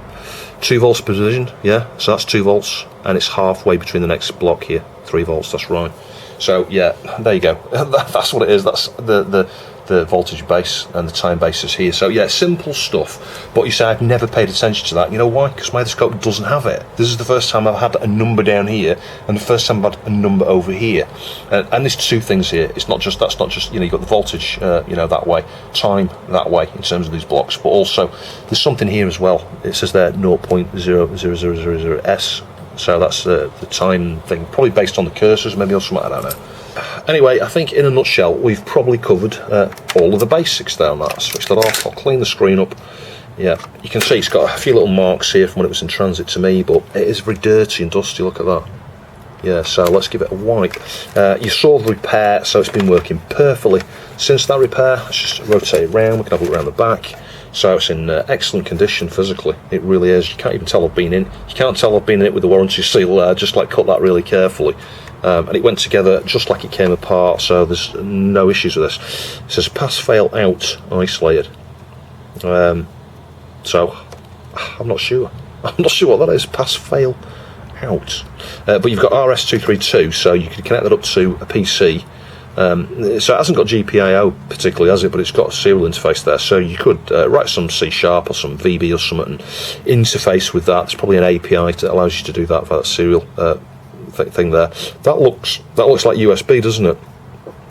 2 volts per division, yeah, so that's 2 volts, and it's halfway between the next block here, 3 volts, that's right. So yeah, there you go. That's what it is. That's the voltage base and the time bases here. So yeah, simple stuff. But you say I've never paid attention to that. You know why? Because my oscilloscope doesn't have it. This is the first time I've had a number down here, and the first time I've had a number over here. And there's 2 things here. It's not just that's not just you got the voltage that way, time that way in terms of these blocks, but also there's something here as well. It says there 0.00000s. So that's the time thing, probably based on the cursors, maybe or something, I don't know. Anyway, I think in a nutshell, we've probably covered all of the basics there on that. Switch that off, I'll clean the screen up. Yeah, you can see it's got a few little marks here from when it was in transit to me, but it is very dirty and dusty, look at that. Yeah, so let's give it a wipe. You saw the repair, so it's been working perfectly since that repair. Let's just rotate it around, we can have a look around the back. So it's in excellent condition physically, it really is. You can't even tell I've been in. You can't tell I've been in it with the warranty seal there, just like cut that really carefully. And it went together just like it came apart, so there's no issues with this. It says pass fail out isolated. So I'm not sure. I'm not sure what that is, pass fail out. But you've got RS232, so you can connect that up to a PC. So it hasn't got GPIO particularly, has it? But it's got a serial interface there, so you could write some C# or some VB or something and interface with that. There's probably an API that allows you to do that for that serial thing there. That looks like USB, doesn't it?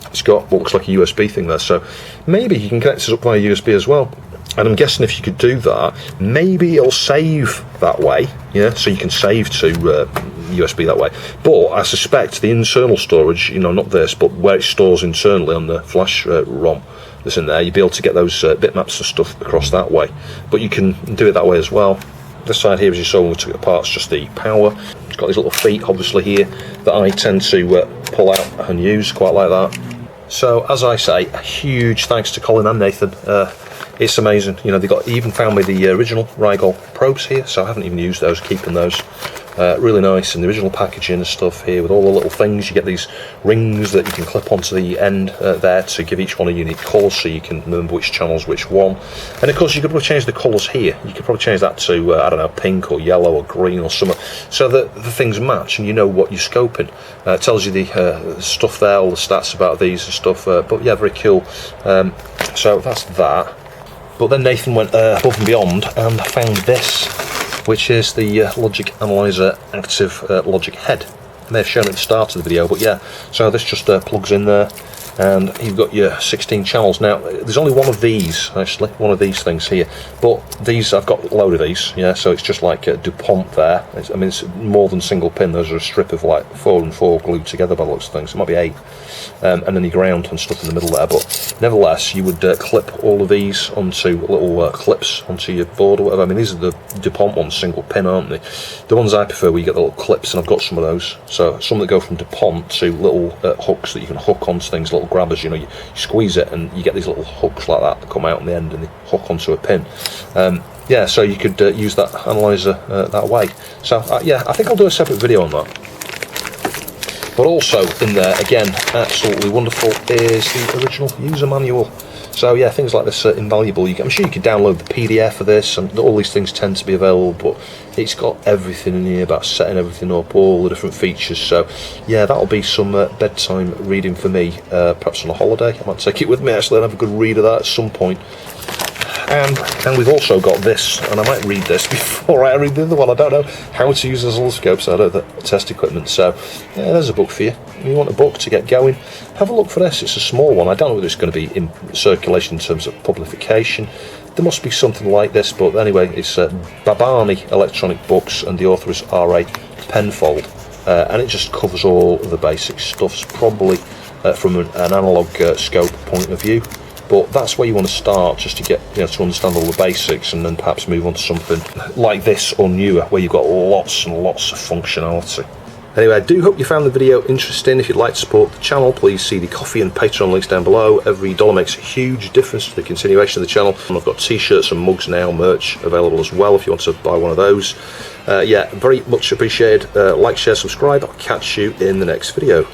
It's got what looks like a USB thing there, so maybe you can connect this up via USB as well. And I'm guessing if you could do that, maybe it'll save that way, yeah, so you can save to USB that way. But I suspect the internal storage, you know, not this, but where it stores internally on the flash ROM that's in there, you'll be able to get those bitmaps and stuff across that way. But you can do it that way as well. This side here, as you saw when we took it apart, is just the power. It's got these little feet, obviously, here, that I tend to pull out and use, quite like that. So, as I say, a huge thanks to Colin and Nathan. It's amazing, you know, they even found me the original Rigol probes here, so I haven't even used those, keeping those. Really nice, and the original packaging and stuff here with all the little things. You get these rings that you can clip onto the end there to give each one a unique colour, so you can remember which channel's which one. And of course you could probably change the colours here. You could probably change that to, I don't know, pink or yellow or green or something, so that the things match and you know what you're scoping. It tells you the stuff there, all the stats about these and stuff, but yeah, very cool. So that's that. But then Nathan went above and beyond and found this, which is the Logic Analyzer Active Logic Head. I may have shown it at the start of the video, but yeah, so this just plugs in there, and you've got your 16 channels. Now, there's only one of these, actually, one of these things here, but these, I've got a load of these, yeah, so it's just like DuPont there. I mean, it's more than single pin. Those are a strip of like 4 and 4 glued together by the looks of things. It might be 8. And then your ground and stuff in the middle there, but nevertheless you would clip all of these onto little clips onto your board or whatever. I mean, these are the DuPont ones, single pin, aren't they? The ones I prefer where you get the little clips, and I've got some of those. So some that go from DuPont to little hooks that you can hook onto things, little grabbers, you know, you squeeze it and you get these little hooks like that come out on the end and they hook onto a pin. Yeah, so you could use that analyzer that way. So yeah, I think I'll do a separate video on that. But also in there, again, absolutely wonderful, is the original user manual. So yeah, things like this are invaluable. I'm sure you can download the PDF of this, and all these things tend to be available, but it's got everything in here about setting everything up, all the different features. So yeah, that'll be some bedtime reading for me, perhaps on a holiday. I might take it with me actually and have a good read of that at some point. And we've also got this, and I might read this before I read the other one. I don't know how to use oscilloscopes out of the test equipment, so yeah, there's a book for you. If you want a book to get going, have a look for this. It's a small one. I don't know whether it's going to be in circulation in terms of publication. There must be something like this, but anyway, it's Babani Electronic Books, and the author is R.A. Penfold, and it just covers all the basic stuffs, probably from an analog scope point of view. But that's where you want to start, just to get, you know, to understand all the basics, and then perhaps move on to something like this or newer, where you've got lots and lots of functionality. Anyway, I do hope you found the video interesting. If you'd like to support the channel, please see the Ko-fi and Patreon links down below. Every dollar makes a huge difference to the continuation of the channel. And I've got t-shirts and mugs now, merch available as well, if you want to buy one of those. Yeah, very much appreciated. Like, share, subscribe. I'll catch you in the next video.